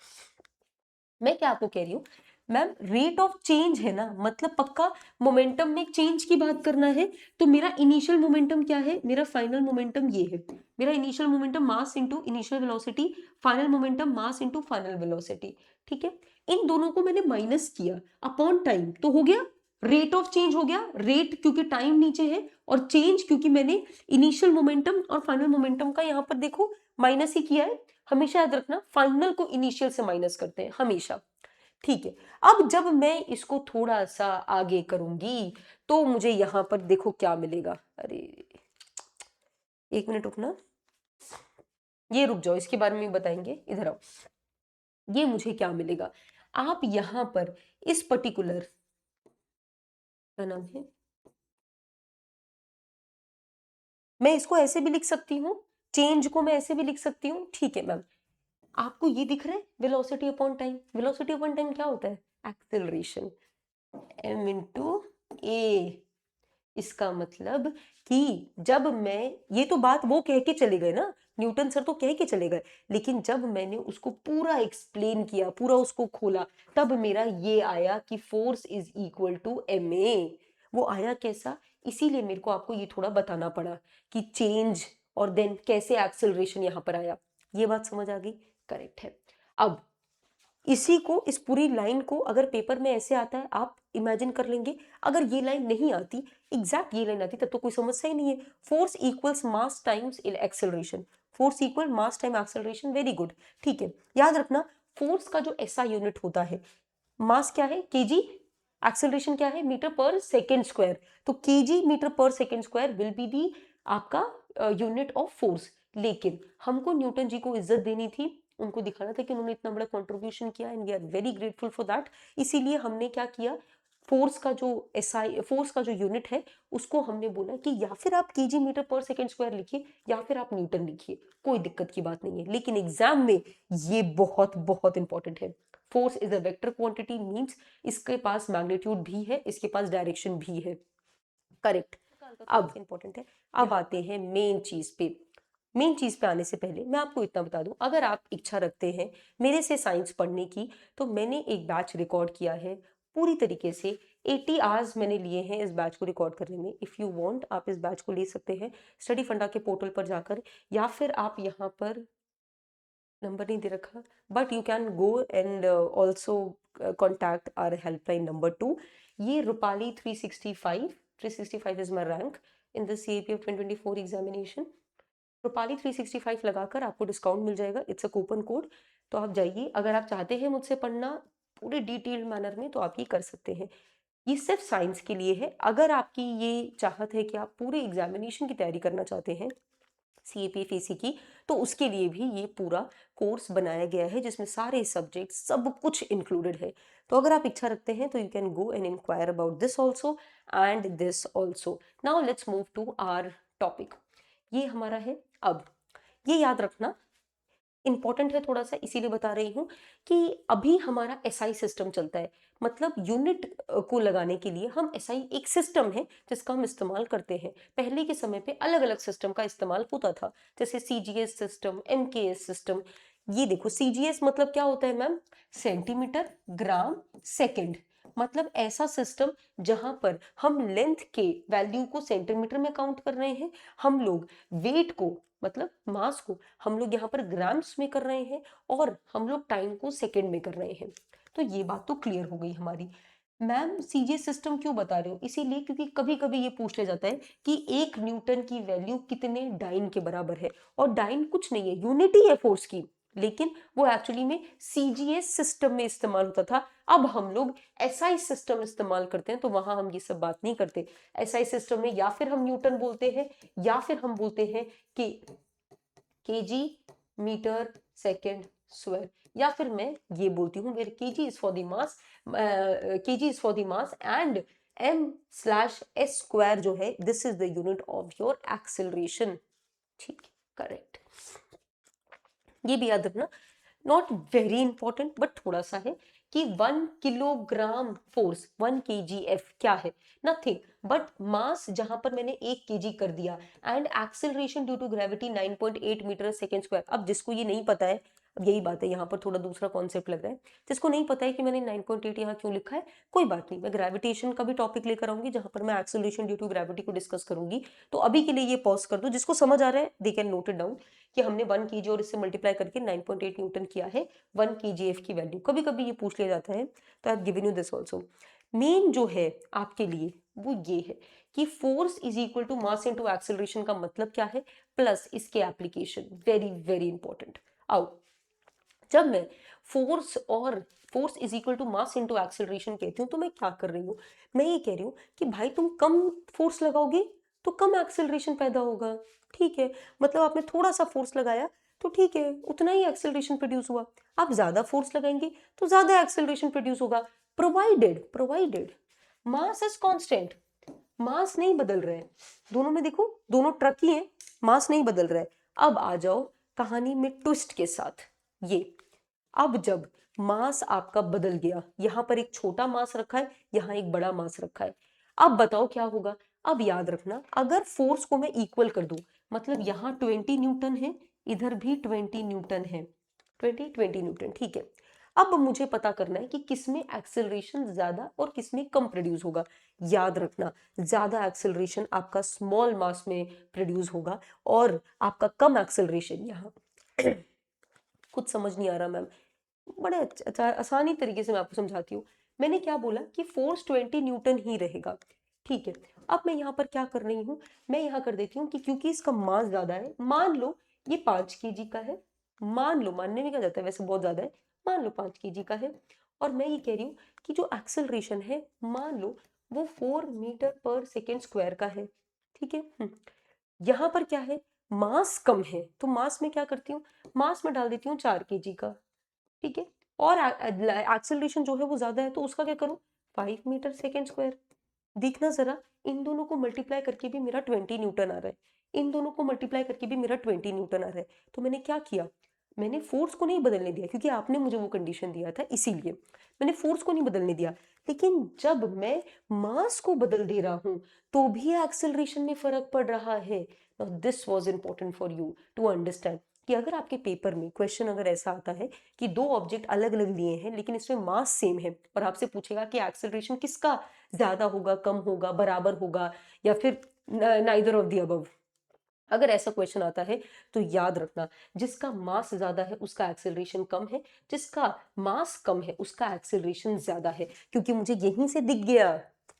A: मैं क्या आपको कह रही हूँ मैम, रेट ऑफ चेंज है ना, मतलब पक्का मोमेंटम में चेंज की बात करना है। तो मेरा इनिशियल मोमेंटम क्या है, मेरा फाइनल मोमेंटम ये है, मेरा initial momentum mass into initial velocity, final momentum mass into final velocity. ठीक है, इन दोनों को मैंने माइनस किया अपॉन टाइम तो हो गया रेट ऑफ चेंज, हो गया रेट क्योंकि टाइम नीचे है, और चेंज क्योंकि मैंने इनिशियल मोमेंटम और फाइनल मोमेंटम का यहाँ पर देखो माइनस ही किया है। हमेशा याद रखना फाइनल को इनिशियल से माइनस करते हैं हमेशा। ठीक है, अब जब मैं इसको थोड़ा सा आगे करूंगी तो मुझे यहां पर देखो क्या मिलेगा। अरे एक मिनट रुकना, ये रुक जाओ, इसके बारे में बताएंगे, इधर आओ। ये मुझे क्या मिलेगा, आप यहां पर इस पर्टिकुलर, क्या नाम है, मैं इसको ऐसे भी लिख सकती हूँ, चेंज को मैं ऐसे भी लिख सकती हूँ। ठीक है मैम, आपको ये दिख रहा है velocity upon time, velocity upon time क्या होता है, एक्सेलरेशन, m इंटू ए। इसका मतलब कि जब मैं, ये तो बात वो कह के चले गए ना, न्यूटन सर तो कह के चले गए, लेकिन जब मैंने उसको पूरा एक्सप्लेन किया, पूरा उसको खोला, तब मेरा ये आया कि force is equal to ma। वो आया कैसा, इसीलिए मेरे को आपको ये थोड़ा बताना पड़ा कि चेंज और देन कैसे एक्सेलरेशन यहाँ पर आया। ये बात समझ आ गई? करेक्ट है। अब इसी को, इस पूरी लाइन को अगर पेपर में ऐसे आता है, आप इमेजिन कर लेंगे, अगर ये लाइन नहीं आती, एग्जैक्ट ये लाइन आती, तब तो कोई समस्या ही नहीं है। फोर्स इक्वल्स मास टाइम्स एक्सेलरेशन, फोर्स इक्वल मास टाइम एक्सेलरेशन, वेरी गुड। ठीक है, याद रखना फोर्स का जो एसआई यूनिट होता है, मास क्या है केजी, एक्सेलरेशन क्या है मीटर पर सेकेंड स्क्वायर, तो केजी मीटर पर second square will be the आपका यूनिट ऑफ फोर्स। लेकिन हमको न्यूटन जी को इज्जत देनी थी, उनको दिखाना था कि उन्होंने इतना बड़ा कंट्रीब्यूशन किया and we are very grateful for that. इसीलिए हमने क्या किया, फोर्स का जो एसआई, फोर्स का जो यूनिट है, उसको हमने बोला कि या फिर आप केजी मीटर पर सेकेंड स्क्वायर लिखिए या फिर आप न्यूटन लिखिए, कोई दिक्कत की बात नहीं है। लेकिन एग्जाम में ये बहुत बहुत इंपॉर्टेंट है। Force is a vector quantity, means इसके पास मैग्नीट्यूड भी है, इसके पास डायरेक्शन भी है। करेक्ट। अब इंपॉर्टेंट है, अब आते हैं मेन चीज पे। मेन चीज पे आने से पहले मैं आपको इतना बता दूं, अगर आप इच्छा रखते हैं मेरे से साइंस पढ़ने की, तो मैंने एक बैच रिकॉर्ड किया है पूरी तरीके से। 80 आवर्स मैंने लिए हैं इस बैच को रिकॉर्ड करने में। इफ़ यू वांट आप इस बैच को ले सकते हैं स्टडी फंडा के पोर्टल पर जाकर, या फिर आप यहाँ पर, नंबर नहीं दे रखा, but you can go and also contact our helpline number 2। ये Rupali 365 is my rank in the CAPF 2024 examination. Rupali 365 लगाकर आपको डिस्काउंट मिल जाएगा, इट्स अ कूपन कोड। तो आप जाइए, अगर आप चाहते हैं मुझसे पढ़ना पूरे डिटेल्ड मैनर में, तो आप ये कर सकते हैं। ये सिर्फ साइंस के लिए है। अगर आपकी ये चाहत है कि आप पूरे एग्जामिनेशन की तैयारी करना चाहते हैं CAPF AC की, तो उसके लिए भी ये पूरा कोर्स बनाया गया है जिसमें सारे सब्जेक्ट सब कुछ इंक्लूडेड है। तो अगर आप इच्छा रखते हैं तो you can go and inquire about this also and this also. Now let's move to our topic. ये हमारा है। अब ये याद रखना इंपॉर्टेंट है थोड़ा सा, इसीलिए बता रही हूँ कि अभी हमारा SI सिस्टम चलता है। मतलब यूनिट को लगाने के लिए हम SI एक सिस्टम है जिसका हम इस्तेमाल करते हैं। पहले के समय पे अलग अलग सिस्टम का इस्तेमाल होता था, जैसे CGS सिस्टम, MKS सिस्टम। ये देखो CGS मतलब क्या होता है मैम, सेंटीमीटर ग्राम सेकेंड। मतलब ऐसा सिस्टम जहां पर हम लेंथ के वैल्यू को सेंटीमीटर में काउंट कर रहे हैं, हम लोग वेट को, मतलब मास को, हम लोग यहाँ पर ग्राम्स में कर रहे हैं, और हम लोग टाइम को सेकंड में कर रहे हैं। तो ये बात तो क्लियर हो गई हमारी। मैम CGS सिस्टम क्यों बता रहे हो, इसीलिए क्योंकि कभी कभी ये पूछ लिया जाता है कि 1 न्यूटन की वैल्यू कितने डाइन के बराबर है। और डाइन कुछ नहीं है, यूनिट ही है फोर्स की, लेकिन वो एक्चुअली में CGS सिस्टम में इस्तेमाल होता था। अब हम लोग SI सिस्टम इस्तेमाल करते हैं, तो वहां हम ये सब बात नहीं करते। SI सिस्टम में या फिर हम न्यूटन बोलते हैं, या फिर हम बोलते हैं कि केजी मीटर सेकेंड स्क्वायर, या फिर मैं ये बोलती हूँ where KG is for the mass, KG is for the mass and m/s square जो है, this is the unit of your acceleration. ठीक, करेक्ट। ये भी याद रखना, नॉट वेरी इंपॉर्टेंट बट थोड़ा सा है, कि 1 किलोग्राम फोर्स, 1 kgf क्या है, नथिंग बट मास, जहां पर मैंने 1 kg कर दिया, and acceleration due to gravity 9.8 metre second square. अब जिसको ये नहीं पता है, अब यही बात है, यहाँ पर थोड़ा दूसरा कॉन्सेप्ट लग रहा है, जिसको नहीं पता है कि मैंने 9.8 यहाँ क्यों लिखा है, कोई बात नहीं, मैं ग्रेविटेशन का भी टॉपिक लेकर आऊंगी जहां पर मैं एक्सेलरेशन ड्यू टू ग्रेविटी को डिस्कस करूंगी। तो अभी के लिए ये पॉज कर दो, जिसको समझ आ रहा है they can note it down कि हमने 1 kg और इससे मल्टीप्लाई करके 9.8 न्यूटन किया है 1 kgf की वैल्यू। कभी कभी ये पूछ लिया जाता है, तो I have given you this also. Main जो है आपके लिए वो ये है कि force is equal to mass into acceleration का मतलब क्या है, प्लस इसके एप्लीकेशन, वेरी वेरी इंपॉर्टेंट। आओ, जब मैं force is equal to mass into acceleration कहती हूँ, तो मैं क्या कर रही हूँ, मैं ये कह रही हूँ कि भाई तुम कम फोर्स लगाओगे तो कम एक्सेलरेशन पैदा होगा। ठीक है, मतलब आपने थोड़ा सा फोर्स लगाया तो ठीक है, उतना ही एक्सेलरेशन प्रोड्यूस हुआ। आप ज्यादा फोर्स लगाएंगे तो ज्यादा एक्सेलरेशन प्रोड्यूस होगा, प्रोवाइडेड मास इज कांस्टेंट। मास नहीं बदल रहा है, दोनों में देखो, दोनों ट्रक ही हैं, मास नहीं बदल रहा है। अब आ जाओ कहानी में ट्विस्ट के साथ, ये अब जब मास आपका बदल गया, यहां पर एक छोटा मास रखा है, यहां एक बड़ा मास रखा है, अब बताओ क्या होगा। अब याद रखना, अगर फोर्स को मैं इक्वल कर दूं, मतलब यहाँ 20 न्यूटन है, इधर भी 20 न्यूटन है, 20 न्यूटन, ठीक है। अब मुझे पता करना है कि किसमें एक्सेलरेशन ज्यादा और किसमें कम प्रोड्यूस होगा। याद रखना, ज्यादा एक्सेलरेशन आपका स्मॉल मास में प्रोड्यूस होगा और आपका कम एक्सेलरेशन यहाँ कुछ समझ नहीं आ रहा मैम, बड़े अच्छा आसानी तरीके से मैं आपको समझाती हूँ। मैंने क्या बोला कि फोर्स 20 न्यूटन ही रहेगा, ठीक है। अब मैं यहाँ पर क्या कर रही हूँ, मैं यहाँ कर देती हूँ कि क्योंकि इसका मास ज्यादा है, मान लो ये 5 kg का है, मान लो, मानने में क्या जाता है, वैसे बहुत ज्यादा है, मान लो 5 kg का है, और मैं ये कह रही हूँ कि जो एक्सेलरेशन है मान लो वो 4 मीटर पर सेकेंड स्क्वायर का है, ठीक है। यहाँ पर क्या है, मास कम है, तो मास में क्या करती हूँ, मास में डाल देती हूँ 4 kg का, ठीक है। और एक्सेलरेशन जो है वो ज्यादा है, तो उसका क्या करूं, 5 मीटर सेकेंड स्क्वायर। देखना जरा, इन दोनों को मल्टीप्लाई करके भी मेरा 20 न्यूटन आ रहा है, इन दोनों को मल्टीप्लाई करके भी मेरा 20 न्यूटन आ रहा है। तो मैंने क्या किया, मैंने फोर्स को नहीं बदलने दिया, क्योंकि आपने मुझे वो कंडीशन दिया था, इसीलिए मैंने फोर्स को नहीं बदलने दिया। लेकिन जब मैं मास को बदल दे रहा हूं तो भी एक्सेलरेशन में फर्क पड़ रहा है। This was important for you to understand कि अगर आपके पेपर में क्वेश्चन अगर ऐसा आता है कि दो ऑब्जेक्ट अलग अलग लिए हैं लेकिन इसमें मास सेम है, और आपसे पूछेगा कि एक्सेलरेशन किसका ज्यादा होगा, कम होगा, बराबर होगा, या फिर नाइदर ऑफ द अबव, अगर ऐसा क्वेश्चन आता है तो याद रखना, जिसका मास ज्यादा है उसका एक्सेलरेशन कम है, जिसका मास कम है उसका एक्सेलरेशन ज्यादा है, क्योंकि मुझे यहीं से दिख गया।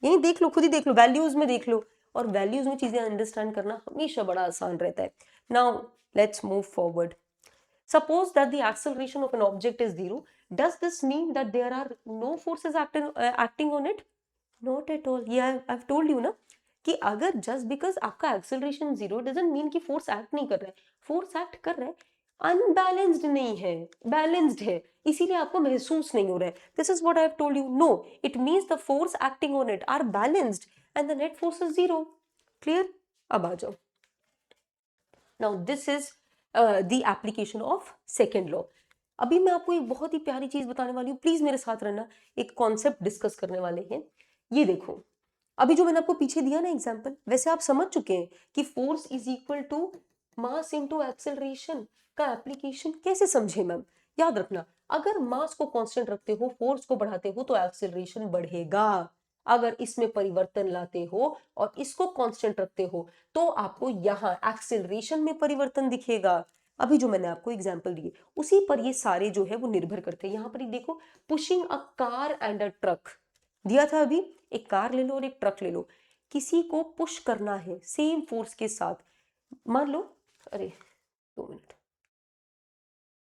A: यहीं देख लो, खुद ही देख लो, वैल्यूज में देख लो, और वैल्यूज में चीजें अंडरस्टैंड करना हमेशा बड़ा आसान रहता है। Now let's move forward. Suppose that the acceleration of an object is zero. Does this mean that there are no forces acting on it? Not at all. Yeah, I've told you ना कि अगर just because आपका acceleration zero doesn't mean कि force act नहीं कर रहा है, force act कर रहा है, unbalanced नहीं है, balanced है, इसीलिए आपको महसूस नहीं हो रहा है। This is what I've told you. No, it means the force acting on it are balanced and the net force is zero. Clear? अब आ जाओ। Now this is the application of second law. अभी मैं आपको एक बहुत ही प्यारी चीज बताने वाली हूँ, प्लीज मेरे साथ रहना, एक कॉन्सेप्ट डिस्कस करने वाले हैं। ये देखो, अभी जो मैंने आपको पीछे दिया ना एग्जाम्पल, वैसे आप समझ चुके हैं कि force is equal to mass into acceleration का एप्लीकेशन कैसे समझे मैम। याद रखना, अगर मास को कांस्टेंट रखते हो, फोर्स को बढ़ाते हो, तो एक्सेलरेशन बढ़ेगा। अगर इसमें परिवर्तन लाते हो और इसको कांस्टेंट रखते हो तो आपको यहाँ एक्सेलरेशन में परिवर्तन दिखेगा। अभी जो मैंने आपको एग्जांपल दिए उसी पर ये सारे जो है वो निर्भर करते हैं। यहाँ पर ही देखो, pushing a car and a truck दिया था अभी, एक कार ले लो और एक ट्रक ले लो, किसी को पुश करना है सेम फोर्स के साथ, मान लो, अरे 2 मिनट,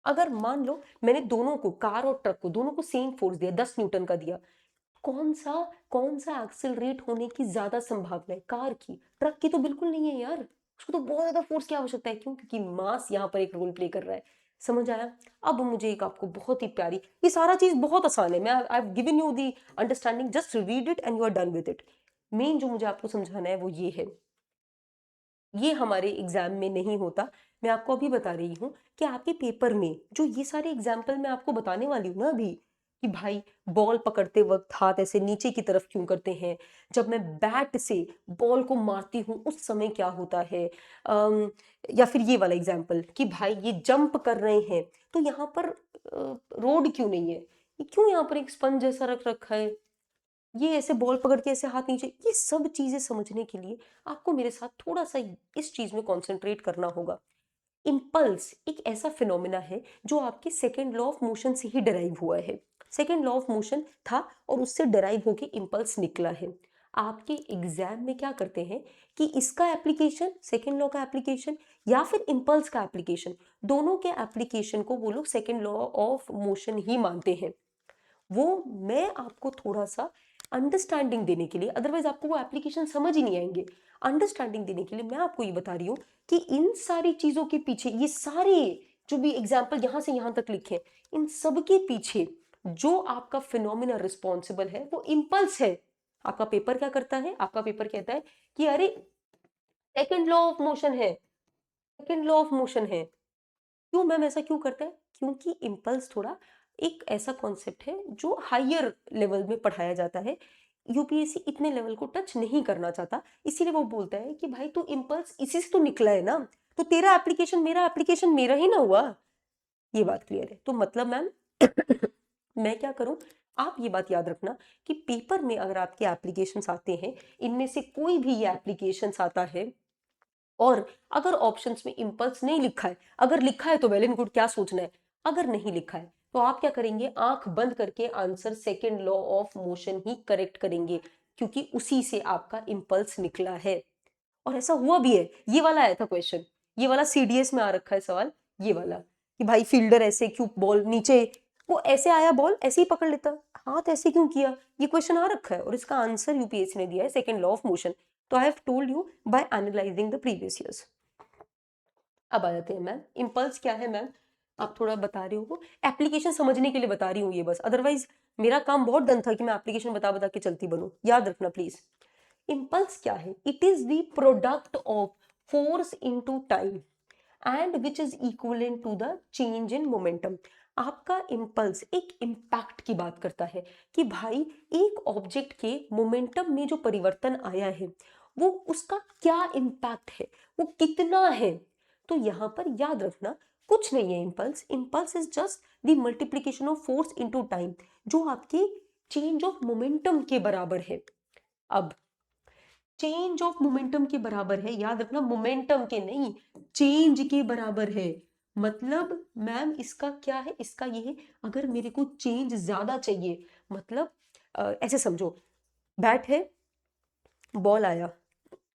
A: अगर मान लो मैंने दोनों को, कार और ट्रक को, दोनों को सेम फोर्स दिया, 10 न्यूटन का दिया, कौन सा एक्सेलरेट होने की ज्यादा संभावना है, कार की? ट्रक की तो बिल्कुल नहीं है यार, उसको तो बहुत ज्यादा फोर्स की आवश्यकता है। क्यों? क्योंकि मास यहाँ पर एक रोल प्ले कर रहा है। समझ आया? अब मुझे एक आपको बहुत ही प्यारी, ये सारा चीज बहुत आसान है, मैं I have given you the understanding, just read it and you are done with it. Main जो मुझे आपको समझाना है वो ये है, ये हमारे एग्जाम में नहीं होता, मैं आपको अभी बता रही हूँ कि आपके पेपर में जो ये सारे एग्जाम्पल मैं आपको बताने वाली हूँ ना अभी, कि भाई बॉल पकड़ते वक्त हाथ ऐसे नीचे की तरफ क्यों करते हैं, जब मैं बैट से बॉल को मारती हूँ उस समय क्या होता है, या फिर ये वाला एग्जाम्पल कि भाई ये जंप कर रहे हैं तो यहाँ पर रोड क्यों नहीं है, ये क्यों यहाँ पर एक स्पंज जैसा रख रखा है, ये ऐसे बॉल पकड़ के ऐसे हाथ नीचे, ये सब चीजें समझने के लिए आपको मेरे साथ थोड़ा सा इस चीज में कंसंट्रेट करना होगा। इम्पल्स एक ऐसा फिनोमिना है जो आपके सेकेंड लॉ ऑफ मोशन से ही डिराइव हुआ है, सेकेंड लॉ ऑफ मोशन था और उससे डिराइव होके इम्पल्स निकला है। आपके एग्जाम में क्या करते हैं कि इसका एप्लीकेशन, सेकेंड लॉ का एप्लीकेशन या फिर इम्पल्स का एप्लीकेशन, दोनों के एप्लीकेशन को वो लोग सेकेंड लॉ ऑफ मोशन ही मानते हैं। वो मैं आपको थोड़ा सा अंडरस्टैंडिंग देने के लिए, अदरवाइज आपको वो एप्लीकेशन समझ ही नहीं आएंगे, अंडरस्टैंडिंग देने के लिए मैं आपको ये बता रही हूँ कि इन सारी चीजों के पीछे, ये सारे जो भी एग्जाम्पल यहां से यहां तक लिखे हैं, इन सब के पीछे जो आपका फिनोमिना रिस्पॉन्सिबल है वो इम्पल्स है। आपका पेपर क्या करता है, आपका पेपर कहता है कि अरे सेकेंड लॉ ऑफ मोशन है, सेकेंड लॉ ऑफ मोशन है। क्यों मैम, ऐसा क्यों करता है? क्योंकि इम्पल्स थोड़ा एक ऐसा कॉन्सेप्ट है जो हायर लेवल में पढ़ाया जाता है, यूपीएससी इतने लेवल को टच नहीं करना चाहता, इसीलिए वो बोलता है कि भाई तू इम्पल्स इसी से तो निकला है ना, तो तेरा एप्लीकेशन मेरा ही ना हुआ। ये बात क्लियर है। तो मतलब मैम मैं क्या करूं, आप ये बात याद रखना कि पेपर में अगर आपके एप्लीकेशंस आते हैं, इनमें से कोई भी ये एप्लीकेशंस आता है और अगर ऑप्शंस में इम्पल्स नहीं लिखा है, अगर लिखा है तो वेल एंड गुड, क्या सोचना है, अगर नहीं लिखा है तो आप क्या करेंगे, आंख बंद करके answer second law of motion he correct करेंगे, क्योंकि उसी से आपका इम्पल्स निकला है। और ऐसा हुआ भी है, ये वाला आया था क्वेश्चन, ये वाला सीडीएस में आ रखा है सवाल, ये वाला कि भाई फील्डर ऐसे क्यों, बॉल नीचे, वो ऐसे आया बॉल ऐसे ही पकड़ लेता, हाथ ऐसे क्यों किया, ये क्वेश्चन आ रखा है और इसका आंसर यूपीएससी ने दिया है सेकंड लॉ ऑफ मोशन। तो I have told you by analysing the previous years. अब आ जाते हैं मैम, इम्पल्स क्या है मैम, आप थोड़ा बता रही हो, एप्लीकेशन समझने के लिए बता रही हूँ ये बस, अदरवाइज मेरा काम बहुत डन था कि मैं एप्लीकेशन बता बता के चलती बनूं, याद रखना प्लीज। इम्पल्स क्या है, it is the product of force into time and which is equivalent to the change in momentum. आपका इम्पल्स एक इम्पैक्ट की बात करता है कि भाई एक ऑब्जेक्ट के मोमेंटम में जो परिवर्तन आया है वो उसका क्या इम्पैक्ट है, वो कितना है। तो यहां पर याद रखना कुछ नहीं है impulse, impulse is just the multiplication of force into time, जो आपके चेंज ऑफ मोमेंटम के बराबर है। अब चेंज ऑफ मोमेंटम के बराबर है, याद रखना मोमेंटम के नहीं, चेंज के बराबर है। मतलब मैम इसका क्या है, इसका ये है, अगर मेरे को चेंज ज्यादा चाहिए, मतलब ऐसे समझो, बैट है, बॉल आया,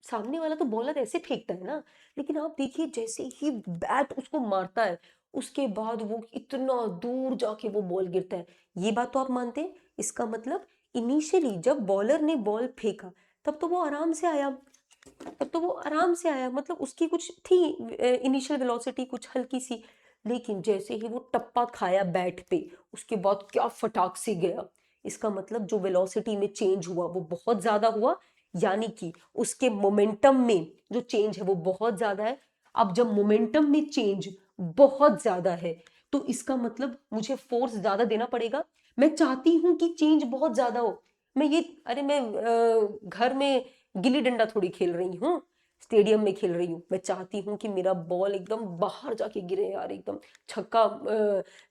A: सामने वाला तो बॉलर ऐसे फेंकता है ना, लेकिन आप देखिए जैसे ही बैट उसको मारता है उसके बाद वो इतना दूर जाके वो बॉल गिरता है। ये बात तो आप मानते हैं, इसका मतलब इनिशियली जब बॉलर ने बॉल फेंका तब तो वो आराम से आया, तब तो वो आराम से आया, मतलब उसकी कुछ थी इनिशियल वेलोसिटी कुछ हल्की सी, लेकिन जैसे ही वो टप्पा खाया बैट पे उसके बाद क्या फटाक से गया। इसका मतलब जो वेलोसिटी में चेंज हुआ वो बहुत ज्यादा हुआ, यानी कि उसके मोमेंटम में जो चेंज है वो बहुत ज्यादा है। अब जब मोमेंटम में चेंज बहुत ज्यादा है तो इसका मतलब मुझे फोर्स ज्यादा देना पड़ेगा। मैं चाहती हूं कि चेंज बहुत ज्यादा हो, मैं ये, अरे मैं घर में गिल्ली डंडा थोड़ी खेल रही हूँ, स्टेडियम में खेल रही हूँ, मैं चाहती हूँ कि मेरा बॉल एकदम बाहर जाके गिरे यार, एकदम छक्का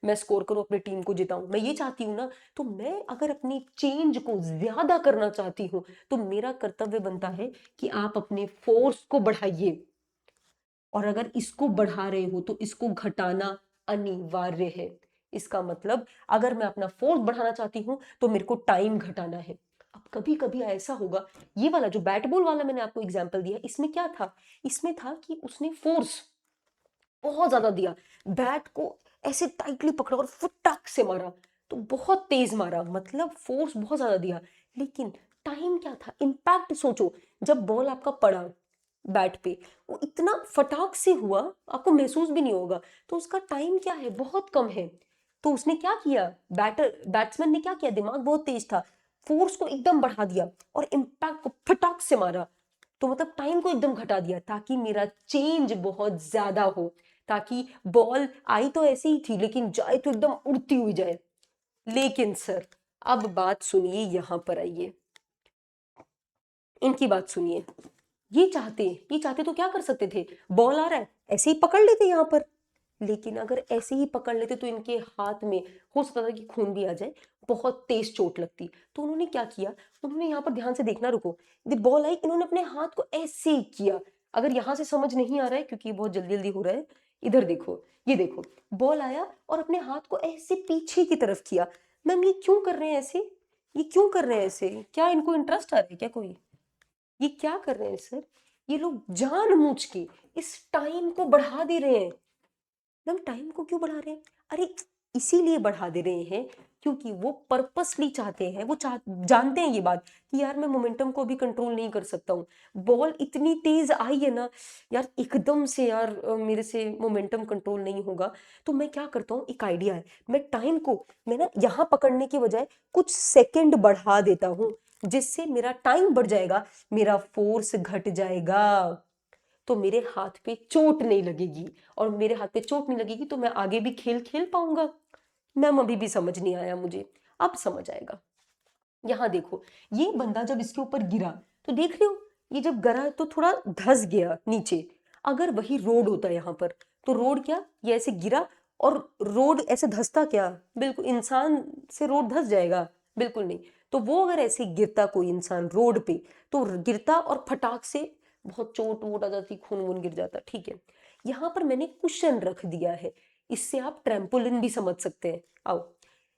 A: मैं स्कोर करूँ, अपनी टीम को जिताऊं, मैं ये चाहती हूँ ना। तो मैं अगर अपनी चेंज को ज्यादा करना चाहती हूँ तो मेरा कर्तव्य बनता है कि आप अपने फोर्स को बढ़ाइए, और अगर इसको बढ़ा रहे हो तो इसको घटाना अनिवार्य है। इसका मतलब अगर मैं अपना फोर्स बढ़ाना चाहती हूं तो मेरे को टाइम घटाना है। अब कभी कभी ऐसा होगा, ये वाला जो बैट बॉल वाला मैंने आपको एग्जांपल दिया, इसमें क्या था, इसमें था कि उसने फोर्स बहुत ज्यादा दिया, बैट को ऐसे टाइटली पकड़ा और फटाक से मारा, तो बहुत तेज मारा, मतलब फोर्स बहुत ज्यादा दिया। लेकिन टाइम क्या था, इम्पैक्ट सोचो, जब बॉल आपका पड़ा बैट पे वो इतना फटाक से हुआ, आपको महसूस भी नहीं होगा, तो उसका टाइम क्या है, बहुत कम है। तो उसने क्या किया, बैट्समैन ने क्या किया, दिमाग बहुत तेज था, फोर्स को एकदम बढ़ा दिया और इम्पैक्ट को फटाक से मारा। तो मतलब टाइम को एकदम घटा दिया ताकि मेरा चेंज बहुत ज्यादा हो, ताकि बॉल आई तो ऐसे ही थी लेकिन जाए तो एकदम उड़ती हुई जाए। लेकिन सर अब बात सुनिए, यहां पर आइए, इनकी बात सुनिए, ये चाहते तो क्या कर सकते थे, बॉल आ रहा है ऐसे ही पकड़ लेते यहाँ पर, लेकिन अगर ऐसे ही पकड़ लेते तो इनके हाथ में हो सकता था कि खून भी आ जाए, बहुत तेज चोट लगती। तो उन्होंने क्या किया, उन्होंने यहाँ पर ध्यान से देखना, रुको, जब बॉल आई इन्होंने अपने हाथ को ऐसे ही किया। अगर यहाँ से समझ नहीं आ रहा है क्योंकि बहुत जल्दी जल्दी हो रहा है, इधर देखो, ये देखो, बॉल आया और अपने हाथ को ऐसे पीछे की तरफ किया। मैम ये क्यों कर रहे हैं ऐसे, ये क्यों कर रहे हैं ऐसे, क्या इनको इंटरेस्ट आ रहा है क्या कोई, ये क्या कर रहे हैं सर, ये लोग जानबूझ के इस टाइम को बढ़ा दे रहे हैं। मैम टाइम को क्यों बढ़ा रहे हैं, अरे इसीलिए बढ़ा दे रहे हैं क्योंकि वो पर्पसली चाहते हैं, वो जानते हैं ये बात कि यार मैं मोमेंटम को भी कंट्रोल नहीं कर सकता हूँ, बॉल इतनी तेज आई है ना यार, एकदम से यार मेरे से मोमेंटम कंट्रोल नहीं होगा। तो मैं क्या करता हूँ, एक आइडिया है, मैं टाइम को, मैं ना यहाँ पकड़ने के बजाय कुछ सेकंड बढ़ा देता हूँ, जिससे मेरा टाइम बढ़ जाएगा, मेरा फोर्स घट जाएगा, तो मेरे हाथ पे चोट नहीं लगेगी, और मेरे हाथ पे चोट नहीं लगेगी तो मैं आगे भी खेल खेल पाऊंगा। मैम अभी भी समझ नहीं आया मुझे, अब समझ आएगा। यहाँ देखो, ये बंदा जब इसके ऊपर गिरा तो देख रहे हो, ये जब गिरा तो थोड़ा धस गया नीचे। अगर वही रोड होता यहाँ पर तो रोड क्या, ये ऐसे गिरा और रोड ऐसे धसता क्या? बिल्कुल इंसान से रोड धस जाएगा? बिल्कुल नहीं। तो वो अगर ऐसे गिरता कोई इंसान रोड पे तो गिरता और फटाक से बहुत चोट वोट आ जाती, खून वून गिर जाता। ठीक है, यहाँ पर मैंने कुशन रख दिया है, इससे आप ट्रैम्पोलिन भी समझ सकते हैं। आओ,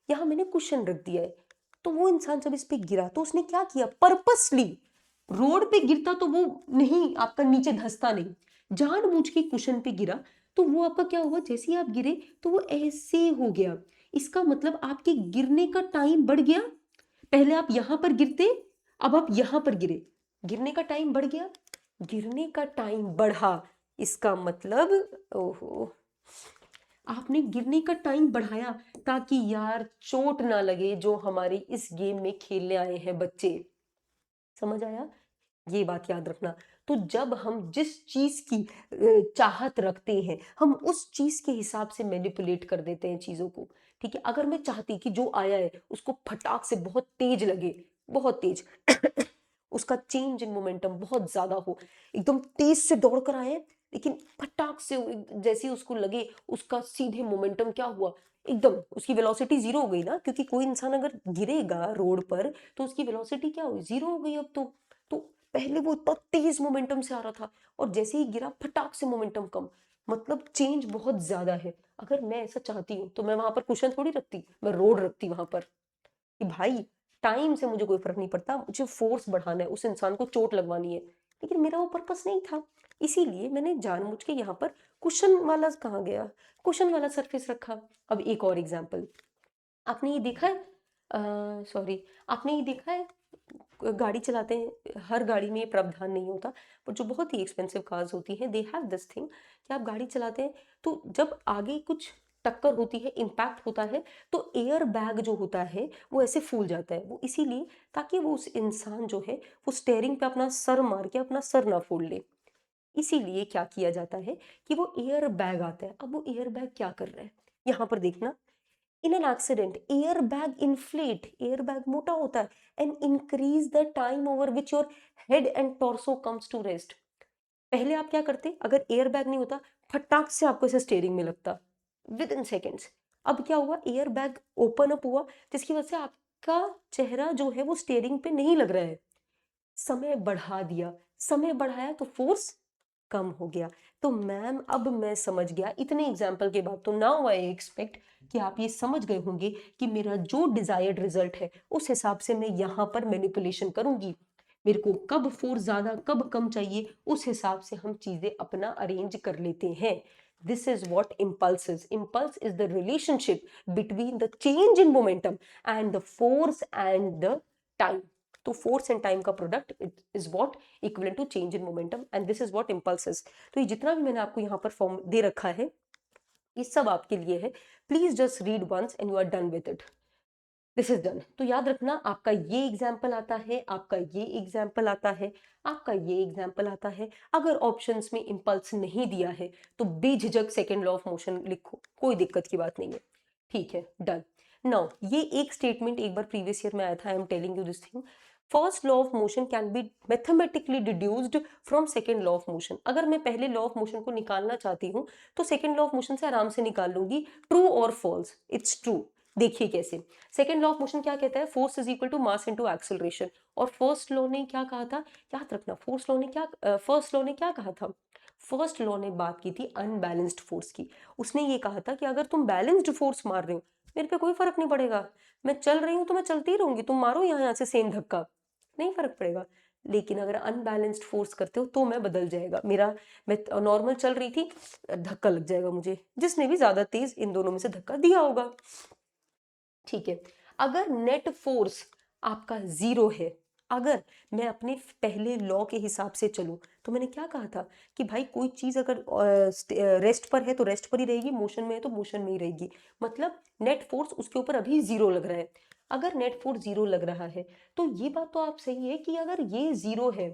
A: यहाँ मैंने कुशन रख दिया है, तो वो इंसान जब इस पे गिरा तो उसने क्या किया, पर्पसली रोड पे गिरता तो वो नहीं, आपका नीचे धंसता नहीं, जानबूझ के कुशन पे गिरा। तो वो आपका क्या हुआ, जैसे ही आप गिरे तो वो ऐसे हो गया। इसका मतलब आपके गिरने का टाइम बढ़ गया। पहले आप यहां पर गिरते, अब आप यहां पर गिरे, गिरने का टाइम बढ़ गया, गिरने का टाइम बढ़ा। इसका मतलब, ओहो, आपने गिरने का टाइम बढ़ाया ताकि यार चोट ना लगे जो हमारे इस गेम में खेलने आए हैं बच्चे। समझ आया? ये बात याद रखना। तो जब हम जिस चीज की चाहत रखते हैं, हम उस चीज के हिसाब से मैनिपुलेट कर देते हैं चीजों को। ठीक है, अगर मैं चाहती कि जो आया है उसको फटाक से बहुत तेज लगे, बहुत तेज उसका चेंज इन मोमेंटम बहुत ज्यादा हो, एकदम तेज से दौड़ कर आए, लेकिन फटाक से जैसे उसको लगे उसका सीधे मोमेंटम क्या हुआ, एकदम उसकी वेलोसिटी जीरो हो गई ना, क्योंकि कोई इंसान अगर गिरेगा रोड पर तो उसकी वेलोसिटी क्या हुई, जीरो हो गई अब तो पहले वो इतना तेज मोमेंटम से आ रहा था और जैसे ही गिरा फटाक से मोमेंटम कम, मतलब चेंज बहुत ज्यादा है। अगर मैं ऐसा चाहती हूँ तो मैं वहां पर कुशन थोड़ी रखती, मैं रोड रखती वहां पर कि भाई टाइम से मुझे कोई फर्क नहीं पड़ता, मुझे फोर्स बढ़ाना है, उस इंसान को चोट लगवानी है। लेकिन मेरा वो पर्पस नहीं था, इसीलिए मैंने जानबूझ के यहाँ पर कुशन वाला, कहाँ गया, कुशन वाला सरफेस रखा। अब एक और एग्जांपल, आपने ये देखा है, सॉरी, आपने ये देखा है, गाड़ी चलाते हैं, हर गाड़ी में ये प्रावधान नहीं होता, पर जो बहुत ही एक्सपेंसिव कार्स होती हैं दे हैव दिस थिंग कि आप गाड़ी चलाते हैं तो जब आगे कुछ टक्कर होती है, इम्पैक्ट होता है, तो एयर बैग जो होता है वो ऐसे फूल जाता है, वो इसीलिए ताकि वो उस इंसान जो है वो स्टेयरिंग पे अपना सर मार के अपना सर ना फोड़ ले। इसीलिए क्या किया जाता है कि वो एयर बैग आता है। अब वो एयर बैग क्या कर रहा है, यहाँ पर देखना, in an accident air bag inflate, air bag मोटा होता है, and increase the time over which your head and torso comes to rest. पहले आप क्या करते, अगर एयर बैग नहीं होता फटाक से आपको इसे स्टेयरिंग में लगता विद इन सेकेंड्स। अब क्या हुआ, एयर बैग ओपन अप हुआ जिसकी वजह से आपका चेहरा जो है वो स्टेयरिंग पे नहीं लग रहा है, समय बढ़ा दिया, समय बढ़ाया तो फोर्स कम हो गया। तो मैम अब मैं समझ गया इतने एग्जाम्पल के बाद, तो नाउ आई एक्सपेक्ट कि आप ये समझ गए होंगे कि मेरा जो डिजायर्ड रिजल्ट है उस हिसाब से मैं यहाँ पर मैनिपुलेशन करूंगी। मेरे को कब फोर्स ज्यादा कब कम चाहिए उस हिसाब से हम चीजें अपना अरेंज कर लेते हैं। This is what impulse is, impulse is the relationship between the change in momentum and the force and the time. तो फोर्स एंड टाइम का product is what equivalent to change in momentum and this is what impulse is. तो ये जितना भी मैंने आपको यहाँ पर फॉर्म दे रखा है ये सब आपके लिए है, please just read once and you are done with it, this is done. तो याद रखना, आपका ये एग्जाम्पल आता है, आपका ये एग्जाम्पल आता है, आपका ये एग्जाम्पल आता है। अगर ऑप्शंस में इम्पल्स नहीं दिया है तो बेझिझक सेकेंड लॉ ऑफ मोशन लिखो, कोई दिक्कत की बात नहीं है। ठीक है, डन। नाउ ये एक स्टेटमेंट एक बार प्रीवियस ईयर में आया था, I am telling you this thing, first law of motion can be mathematically deduced from second law of motion. अगर मैं पहले लॉ ऑफ मोशन को निकालना चाहती हूँ तो सेकेंड लॉ ऑफ मोशन से आराम से निकाल लूंगी, ट्रू और फॉल्स, इट्स ट्रू। देखिए कैसे, सेकेंड लॉ ऑफ मोशन क्या कहता है, force is equal to mass into acceleration. और फर्स्ट लॉ ने क्या कहा था, याद रखना, फोर्स लॉ ने क्या फर्स्ट लॉ ने क्या कहा था, फर्स्ट लॉ ने बात की थी अनबैलेंस्ड फोर्स की। उसने ये कहा था कि अगर तुम बैलेंस्ड फोर्स मार रहे हो मेरे पे कोई फर्क नहीं पड़ेगा, मैं चल रही हूँ तो मैं चलती ही रहूंगी, तुम मारो यहाँ से सेम धक्का, नहीं फर्क पड़ेगा। लेकिन अगर अनबैलेंस्ड फोर्स करते हो तो मैं बदल जाएगा मेरा, मैं नॉर्मल चल रही थी, धक्का लग जाएगा मुझे, जिसने भी ज्यादा तेज इन दोनों में से धक्का दिया होगा। ठीक है, अगर नेट फोर्स आपका जीरो है, अगर मैं अपने पहले लॉ के हिसाब से चलूं तो मैंने क्या कहा था कि भाई कोई चीज अगर रेस्ट पर है तो रेस्ट पर ही रहेगी, मोशन में है तो मोशन में ही रहेगी, मतलब नेट फोर्स उसके ऊपर अभी जीरो लग रहा है। अगर नेट फोर्स जीरो लग रहा है तो ये बात तो आप सही है कि अगर ये जीरो है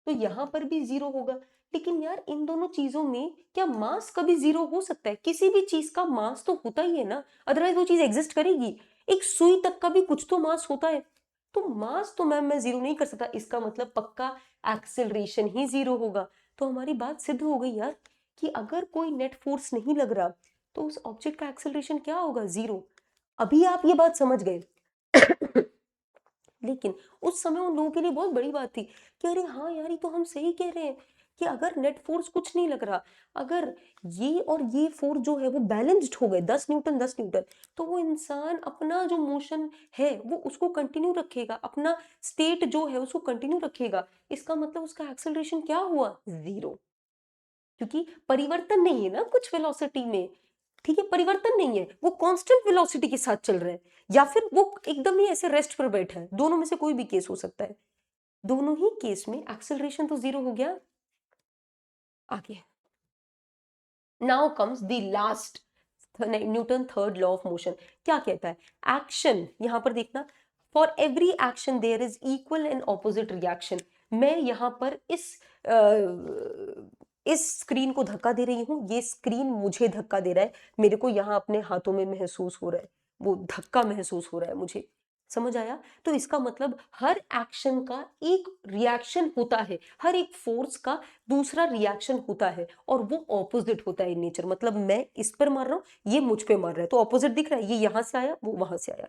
A: तो यहां पर भी जीरो होगा। लेकिन यार इन दोनों चीजों में क्या मास कभी जीरो हो सकता है, किसी भी चीज का मास तो होता ही है ना, अदरवाइज वो चीज एग्जिस्ट करेगी। एक सुई तक का भी कुछ तो मास होता है, तो मास तो मैम मैं जीरो नहीं कर सकता, इसका मतलब पक्का एक्सेलरेशन ही जीरो होगा। तो हमारी बात सिद्ध हो गई यार कि अगर कोई नेट फोर्स नहीं लग रहा तो उस ऑब्जेक्ट का एक्सेलरेशन क्या होगा, जीरो। अभी आप ये बात समझ गए। लेकिन उस समय उन लोगों के लिए बहुत बड़ी बात थी कि अरे हाँ यार, ये तो हम सही कह रहे हैं कि अगर नेट फोर्स कुछ नहीं लग रहा, अगर ये और ये फोर्स जो है वो बैलेंस्ड हो गए 10 न्यूटन 10 न्यूटन, तो वो इंसान अपना जो मोशन है वो उसको कंटिन्यू रखेगा, अपना स्टेट जो है उसको कंटिन्यू रखेगा। इसका मतलब उसका एक्सेलरेशन क्या हुआ, जीरो। क्योंकि परिवर्तन नहीं है ना कुछ वेलोसिटी में, ठीक है, परिवर्तन नहीं है, वो कांस्टेंट वेलोसिटी के साथ चल रहा है, या फिर वो एकदम ही ऐसे रेस्ट पर बैठा है, दोनों में से कोई भी केस हो सकता है। दोनों ही केस में एक्सेलरेशन तो जीरो हो गया। आगे now comes the last, Newton third law of motion क्या कहता है, एक्शन, यहां पर देखना, for every action there is equal and opposite reaction. मैं यहां पर इस स्क्रीन को धक्का दे रही हूं, ये स्क्रीन मुझे धक्का दे रहा है, मेरे को यहां अपने हाथों में महसूस हो रहा है, वो धक्का महसूस हो रहा है मुझे, समझ आया। तो इसका मतलब हर एक्शन का एक रिएक्शन होता है, हर एक फोर्स का दूसरा रिएक्शन होता है, और वो ऑपोजिट होता है इन नेचर। मतलब मैं इस पर मार रहा हूं, ये मुझ पे मार रहा है, तो ऑपोजिट दिख रहा है, ये यहां से आया वो वहां से आया,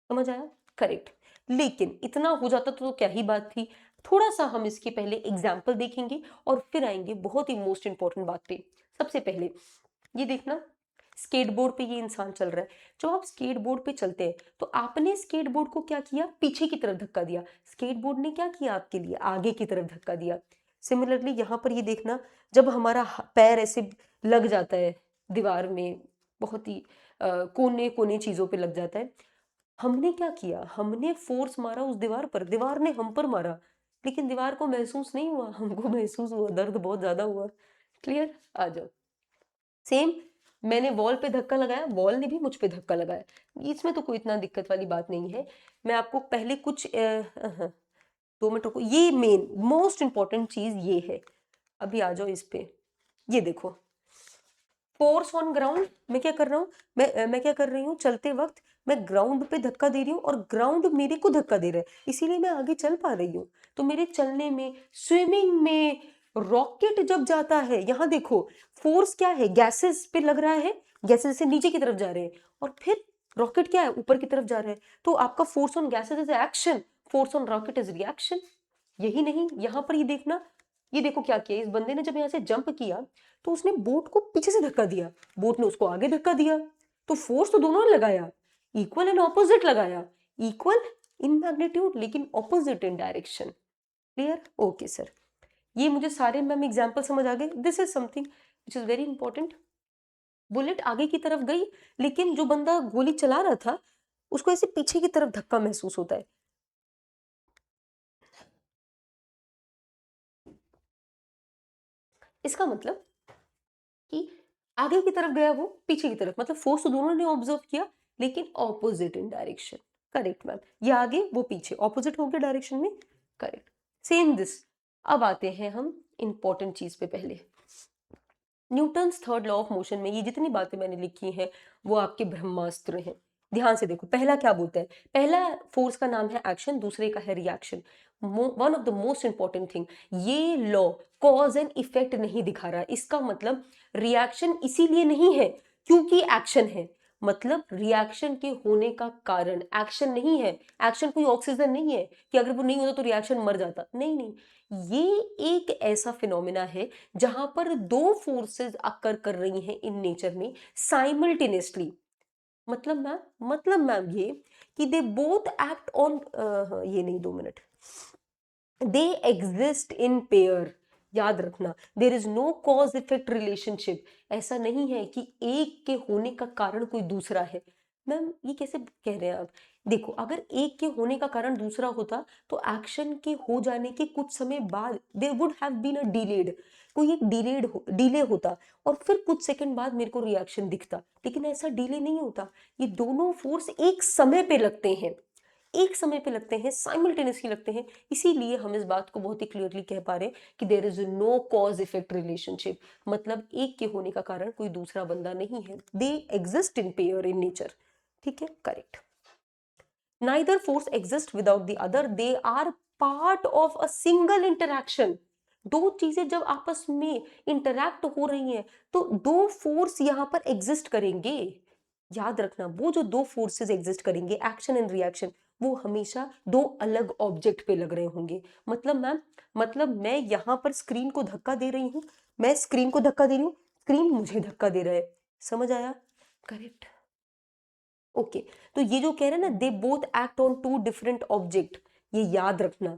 A: समझ आया, करेक्ट। लेकिन इतना हो जाता तो क्या ही बात थी। थोड़ा सा हम इसके पहले एग्जाम्पल देखेंगे और फिर आएंगे बहुत ही मोस्ट इंपॉर्टेंट बात पे। सबसे पहले ये देखना, स्केटबोर्ड पे ये इंसान चल रहा है। जब आप स्केटबोर्ड पे चलते हैं तो आपने स्केटबोर्ड को क्या किया, पीछे की तरफ धक्का दिया, स्केटबोर्ड ने क्या किया आपके लिए, आगे की तरफ धक्का दिया। सिमिलरली यहाँ पर ये देखना, जब हमारा पैर ऐसे लग जाता है दीवार में, बहुत ही कोने कोने चीजों पे लग जाता है, हमने क्या किया, हमने फोर्स मारा उस दीवार पर, दीवार ने हम पर मारा, लेकिन दीवार को महसूस नहीं हुआ, हमको महसूस हुआ, दर्द बहुत ज्यादा हुआ। क्लियर, आ जाओ। सेम, मैंने वॉल पे धक्का लगाया, वॉल ने भी मुझ पे धक्का लगाया, इसमें तो कोई इतना दिक्कत वाली बात नहीं है। मैं आपको पहले कुछ 2 मिनट रुको, ये मेन मोस्ट इंपॉर्टेंट चीज ये है। अभी आ जाओ इस पे, ये देखो, फोर्स ऑन ग्राउंड, मैं क्या कर रहा हूँ, मैं क्या कर रही हूँ, चलते वक्त मैं ग्राउंड पे धक्का दे रही हूँ और ग्राउंड मेरे को धक्का दे रहा है, इसीलिए मैं आगे चल पा रही हूँ। तो मेरे चलने में, स्विमिंग में, रॉकेट जब जाता है, यहाँ देखो फोर्स क्या है, गैसेस पे लग रहा है, गैसेस से नीचे की तरफ जा रहे हैं, और फिर रॉकेट क्या है, ऊपर की तरफ जा रहा है। तो आपका force on gases is action, force on rocket is reaction. यही नहीं, यहां पर ये देखना, ये देखो क्या किया इस बंदे ने, जब यहां से जंप किया तो उसने बोट को पीछे से धक्का दिया, बोट ने उसको आगे धक्का दिया, तो फोर्स तो दोनों ने लगाया, इक्वल एंड ऑपोजिट लगाया, इक्वल इन मैग्नीट्यूड लेकिन opposite in direction. Clear, okay sir. ये मुझे सारे मैम एग्जाम्पल समझ आ गए। This is something which is very important. Bullet आगे की तरफ गई, लेकिन जो बंदा गोली चला रहा था उसको ऐसे पीछे की तरफ धक्का महसूस होता है। इसका मतलब कि आगे की तरफ गया वो, पीछे की तरफ, मतलब फोर्स तो दोनों ने ऑब्जर्व किया लेकिन opposite in direction. Correct ma'am, ये आगे वो पीछे, ऑपोजिट हो गया डायरेक्शन में। Correct, same this. अब आते हैं हम इंपॉर्टेंट चीज पे। पहले Newton's third law of motion में ये जितनी बातें मैंने लिखी हैं वो आपके ब्रह्मास्त्र हैं। ध्यान से देखो, पहला क्या बोलता है, पहला फोर्स का नाम है एक्शन, दूसरे का है reaction. One of the most important thing, ये लॉ कॉज एंड इफेक्ट नहीं दिखा रहा, इसका मतलब रिएक्शन इसीलिए नहीं है क्योंकि एक्शन है, मतलब रिएक्शन के होने का कारण एक्शन नहीं है। एक्शन कोई ऑक्सीजन नहीं है कि अगर वो नहीं होता तो रिएक्शन मर जाता, नहीं नहीं, ये एक ऐसा फिनोमिना है जहां पर दो फोर्सेस अकर कर रही हैं इन नेचर में साइमल्टेनियसली। मतलब मैम ये कि दे बोथ एक्ट ऑन, ये नहीं, 2 minute, they exist in pair. याद रखना, there is no cause effect relationship. ऐसा नहीं है कि एक के होने का कारण कोई दूसरा है। मैम ये कैसे कह रहे हैं आप, देखो अगर एक के होने का कारण दूसरा होता तो एक्शन के हो जाने के कुछ समय बाद there would have been a delayed, कोई एक डिले होता और फिर कुछ सेकंड बाद मेरे को रिएक्शन दिखता, लेकिन ऐसा डिले नहीं होता। ये दोनों फोर्स एक समय पे लगते हैं, एक समय पे लगते हैं, साइमल्टेनियसली लगते हैं, इसीलिए हम इस बात को बहुत ही क्लियरली कह पा रहे हैं कि there is no cause effect relationship, मतलब एक के होने का कारण कोई दूसरा बंदा नहीं है, दे exist in pair in nature. ठीक है, correct. neither force exists without the other, they are part of a single interaction. दो चीजें जब आपस में इंटरैक्ट हो रही हैं तो दो फोर्स यहां पर एग्जिस्ट करेंगे। याद रखना, वो जो दो फोर्सेस एग्जिस्ट करेंगे, एक्शन एंड रिएक्शन, वो हमेशा दो अलग ऑब्जेक्ट पे लग रहे होंगे। मतलब मैम, मतलब मैं यहां पर स्क्रीन को धक्का दे रही हूं, मैं स्क्रीन को धक्का दे रही हूं, स्क्रीन मुझे धक्का दे रहा है। समझ आया? करेक्ट। ओके, तो ये जो कह रहे हैं ना, they both act on two different object, ये याद रखना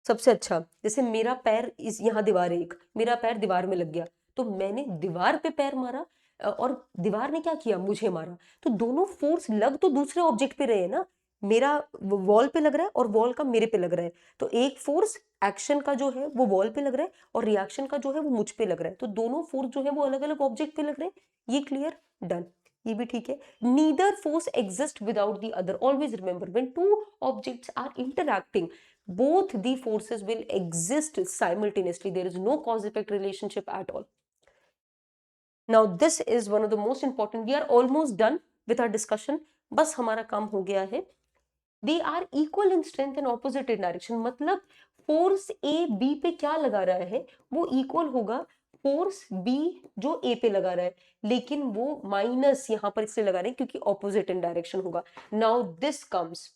A: सबसे अच्छा। जैसे मेरा पैर इस यहाँ दीवार है, एक मेरा पैर दीवार में लग गया, तो मैंने दीवार पे पैर मारा और दीवार ने क्या किया, मुझे मारा। तो दोनों फोर्स लग तो दूसरे ऑब्जेक्ट पे रहे हैं ना, मेरा वॉल पे लग रहा है और वॉल का मेरे पे लग रहा है। तो एक फोर्स एक्शन का जो है वो वॉल पे लग रहा है और रिएक्शन का जो है वो मुझ पे लग रहा है। तो दोनों फोर्स जो है वो अलग अलग ऑब्जेक्ट पे लग रहे हैं। ये क्लियर? डन। ये भी ठीक है। Neither force exist without the other. Always remember, when two objects are interacting, both the forces will exist simultaneously. There is no cause effect relationship at all. Now this is one of the most important. We are almost done with our discussion. बस हमारा काम हो गया है। They are equal in strength and opposite in direction. मतलब force A B पे क्या लगा रहा है वो इक्वल होगा फोर्स B जो A पे लगा रहा है, लेकिन वो माइनस यहां पर इसलिए लगा रहे हैं क्योंकि ऑपोजिट इन डायरेक्शन होगा। Now this comes,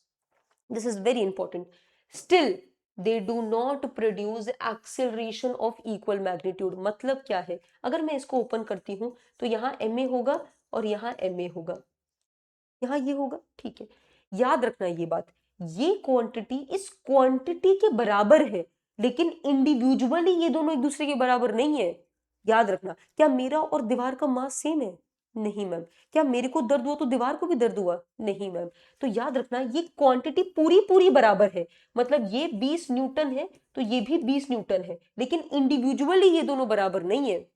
A: this is very important. Still they do not produce acceleration of equal magnitude. मतलब क्या है, अगर मैं इसको ओपन करती हूं तो यहाँ ma होगा और यहाँ ma होगा, यहाँ ये होगा, ठीक है। याद रखना ये बात, ये क्वांटिटी इस क्वांटिटी के बराबर है, लेकिन इंडिविजुअली ये दोनों एक दूसरे के बराबर नहीं है। याद रखना, क्या मेरा और दीवार का मास सेम है? नहीं मैम। क्या मेरे को दर्द हुआ तो दीवार को भी दर्द हुआ? नहीं मैम। तो याद रखना, ये क्वांटिटी पूरी पूरी बराबर है। मतलब ये 20 न्यूटन है तो ये भी 20 न्यूटन है, लेकिन इंडिविजुअली ये दोनों बराबर नहीं है।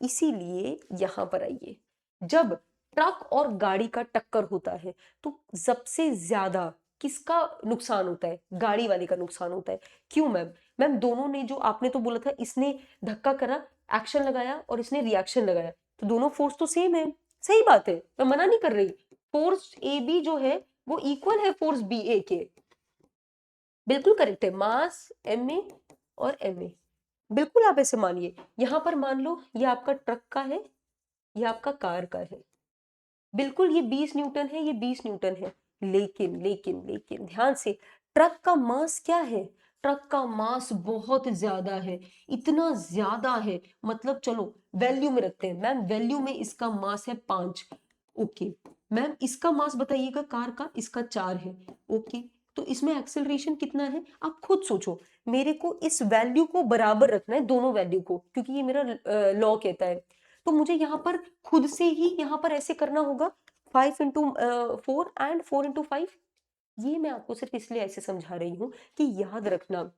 A: इसीलिए यहां पर आइए, जब ट्रक और गाड़ी का टक्कर होता है तो सबसे ज्यादा किसका नुकसान होता है? गाड़ी वाले का नुकसान होता है। क्यों मैम? मैम दोनों ने, जो आपने तो बोला था, इसने धक्का करा, एक्शन लगाया, और इसने रिएक्शन लगाया, तो दोनों फोर्स तो सेम है। सही बात है, मैं मना नहीं कर रही। फोर्स ए बी जो है वो इक्वल है फोर्स बी ए के, बिल्कुल करेक्ट है। मास एम ए और एम ए, बिल्कुल आप ऐसे मानिए। यहां पर मान लो ये आपका ट्रक का है, ये आपका कार का है, बिल्कुल ये 20 न्यूटन है, ये 20 न्यूटन है, लेकिन लेकिन लेकिन ध्यान से, ट्रक का मास क्या है? ट्रक का मास बहुत ज्यादा है, इतना ज्यादा है, मतलब चलो वैल्यू में रखते हैं मैम, वैल्यू में इसका मास है 5। ओके मैम, इसका मास बताइएगा कार का, इसका 4 है। ओके, तो इसमें एक्सेलरेशन कितना है आप खुद सोचो। मेरे को इस वैल्यू को बराबर रखना है, दोनों वैल्यू को, क्योंकि ये मेरा लॉ कहता है। तो मुझे यहाँ पर खुद से ही यहाँ पर ऐसे करना होगा, 5 इंटू 4 एंड 4 इंटू 5। ये मैं आपको सिर्फ इसलिए ऐसे समझा रही हूँ कि याद रखना,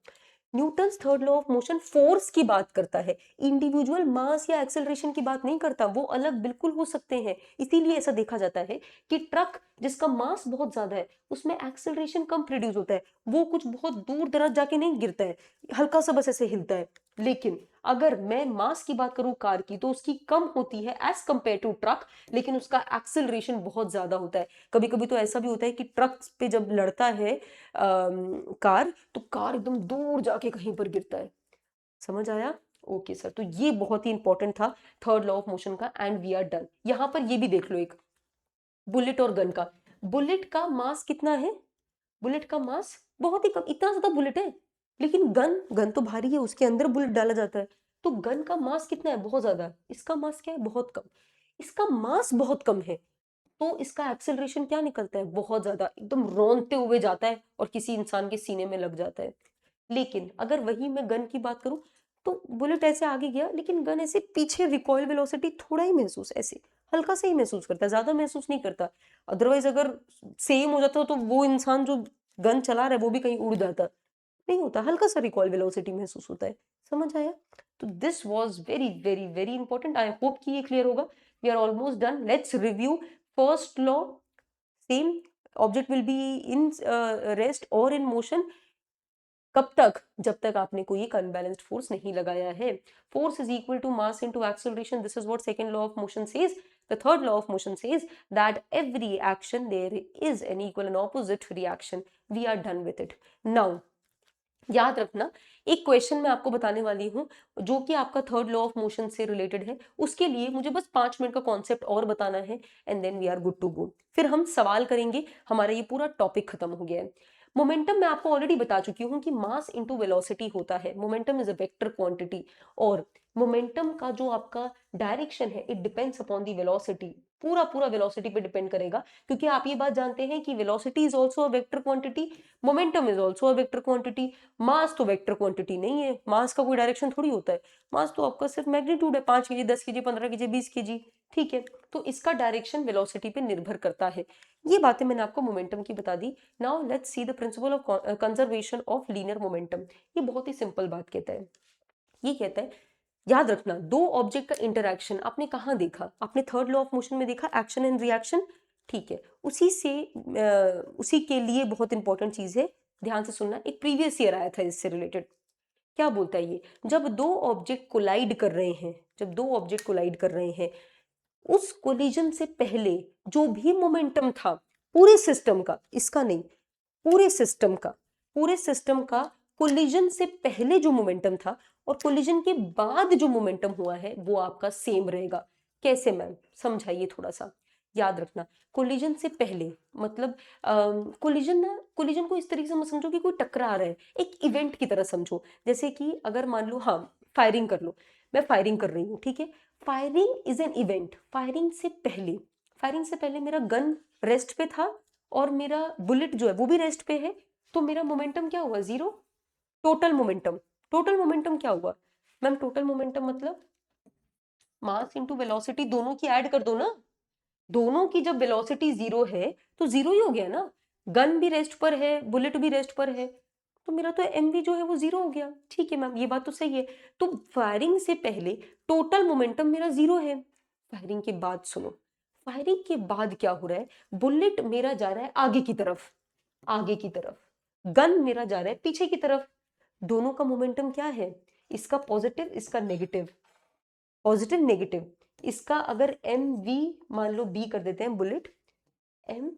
A: Newton's third law of motion force की बात करता है, इंडिविजुअल मास या एक्सेलरेशन की बात नहीं करता। वो अलग बिल्कुल हो सकते हैं। इसीलिए ऐसा देखा जाता है कि ट्रक जिसका मास बहुत ज्यादा है उसमें एक्सेलरेशन कम प्रोड्यूस होता है, वो कुछ बहुत दूर दराज जाके नहीं गिरता है, हल्का सा बस ऐसे हिलता है। लेकिन अगर मैं मास की बात करूं कार की, तो उसकी कम होती है एज कंपेयर टू ट्रक, लेकिन उसका एक्सेलरेशन बहुत ज्यादा होता है। कभी कभी तो ऐसा भी होता है कि ट्रक पे जब लड़ता है कार, तो कार एकदम दूर जाके कहीं पर गिरता है। समझ आया? ओके सर, तो ये बहुत ही इंपॉर्टेंट था थर्ड लॉ ऑफ मोशन का, एंड वी आर डन। यहां पर ये भी देख लो, एक बुलेट और गन का। बुलेट का मास कितना है? बुलेट का मास बहुत ही कम, इतना ज्यादा बुलेट है, लेकिन गन, गन तो भारी है, उसके अंदर बुलेट डाला जाता है। तो गन का मास कितना है? बहुत ज्यादा। इसका मास क्या है? बहुत कम। इसका मास बहुत कम है, तो इसका एक्सेलरेशन क्या निकलता है? बहुत ज्यादा, एकदम रौंदते हुए जाता है और किसी इंसान के सीने में लग जाता है। लेकिन अगर वही मैं गन की बात करूं, तो बुलेट ऐसे आगे गया, लेकिन गन ऐसे पीछे, रिकॉइल वेलोसिटी थोड़ा ही महसूस, ऐसे हल्का से ही महसूस करता है, ज्यादा महसूस नहीं करता। अदरवाइज अगर सेम हो जाता तो वो इंसान जो गन चला रहा है वो भी कहीं उड़ जाता। नहीं होता, हल्का सा रिकॉइल वेलोसिटी महसूस होता है। समझ आया? तो this was very very very important. I hope कि ये क्लियर होगा। We are almost done. Let's review first law. Same, object will be in rest or in motion. कब तक? जब तक आपने कोई एक अनबैलेंस्ड फोर्स नहीं लगाया है। Force is equal to mass into acceleration, this is what second law of motion says. The third law of motion says that every action there is an equal and opposite reaction. We are done with it. Now याद रखना, एक question मैं आपको बताने वाली हूँ जो कि आपका थर्ड लॉ ऑफ मोशन से रिलेटेड है। उसके लिए मुझे बस 5 मिनट का कॉन्सेप्ट और बताना है and then we are good to go. फिर हम सवाल करेंगे, हमारा ये पूरा टॉपिक खत्म हो गया है। मोमेंटम मैं आपको ऑलरेडी बता चुकी हूँ कि मास इनटू वेलोसिटी होता है। Momentum is a vector quantity और मोमेंटम का जो आपका डायरेक्शन है it depends upon the velocity. पूरा पूरा वेलोसिटी पे डिपेंड करेगा, क्योंकि आप ये बात जानते हैं कि velocity is also a vector quantity, momentum is also a vector quantity. Mass तो वेक्टर क्वांटिटी नहीं है, मास का कोई डायरेक्शन थोड़ी होता है। मास तो आपका सिर्फ मैग्नीट्यूड है, 5 kg, 10 kg, 15 kg, 20 kg, ठीक है। तो इसका डायरेक्शन वेलोसिटी पे निर्भर करता है। ये बातें मैंने आपको मोमेंटम की बता दी। Now let's see the principle of conservation of linear momentum. ये बहुत ही सिंपल बात कहता है। ये कहता है, याद रखना, दो ऑब्जेक्ट का इंटरैक्शन आपने कहाँ देखा? आपने थर्ड लॉ ऑफ मोशन में देखा, एक्शन एंड रिएक्शन, ठीक है। उसी के लिए बहुत इंपॉर्टेंट चीज है, ध्यान से सुनना। एक प्रीवियस ईयर आया था इससे रिलेटेड। क्या बोलता है ये? जब दो ऑब्जेक्ट कोलाइड कर रहे हैं, जब दो ऑब्जेक्ट कोलाइड कर रहे हैं, उस कोलिजन से पहले जो भी मोमेंटम था पूरे सिस्टम का, इसका नहीं, पूरे सिस्टम का कोलिजन से पहले जो मोमेंटम था और कोलिजन के बाद जो मोमेंटम हुआ है वो आपका सेम रहेगा। कैसे मैम, समझाइए थोड़ा सा। याद रखना, कोलिजन से पहले मतलब कोलिजन को इस तरीके से मत समझो कि कोई टकरा रहा है, एक इवेंट की तरह समझो। जैसे कि अगर मान लो, हाँ फायरिंग कर लो, मैं फायरिंग कर रही हूँ, ठीक है। Firing is an event. Firing से पहले मेरा गन रेस्ट पे था और मेरा बुलेट जो है वो भी रेस्ट पे है, तो मेरा मोमेंटम क्या हुआ? जीरो। टोटल मोमेंटम क्या हुआ मैम? टोटल मोमेंटम मतलब मास इंटू वेलोसिटी, दोनों की ऐड कर दो ना। दोनों की जब वेलोसिटी जीरो है तो जीरो ही हो गया ना। गन भी रेस्ट पर है, बुलेट भी रेस्ट पर है, तो मेरा तो एमवी जो है वो जीरो हो गया। ठीक है मैम, ये बात तो सही है। तो फायरिंग से पहले टोटल मोमेंटम मेरा जीरो है। फायरिंग के बाद सुनो, फायरिंग के बाद क्या हो रहा है? बुलेट मेरा जा रहा है आगे की तरफ, गन मेरा जा रहा है पीछे की तरफ। दोनों का मोमेंटम क्या है? इसका पॉजिटिव, इसका नेगेटिव, पॉजिटिव नेगेटिव। इसका अगर एम वी मान लो, बी कर देते हैं बुलेट, एम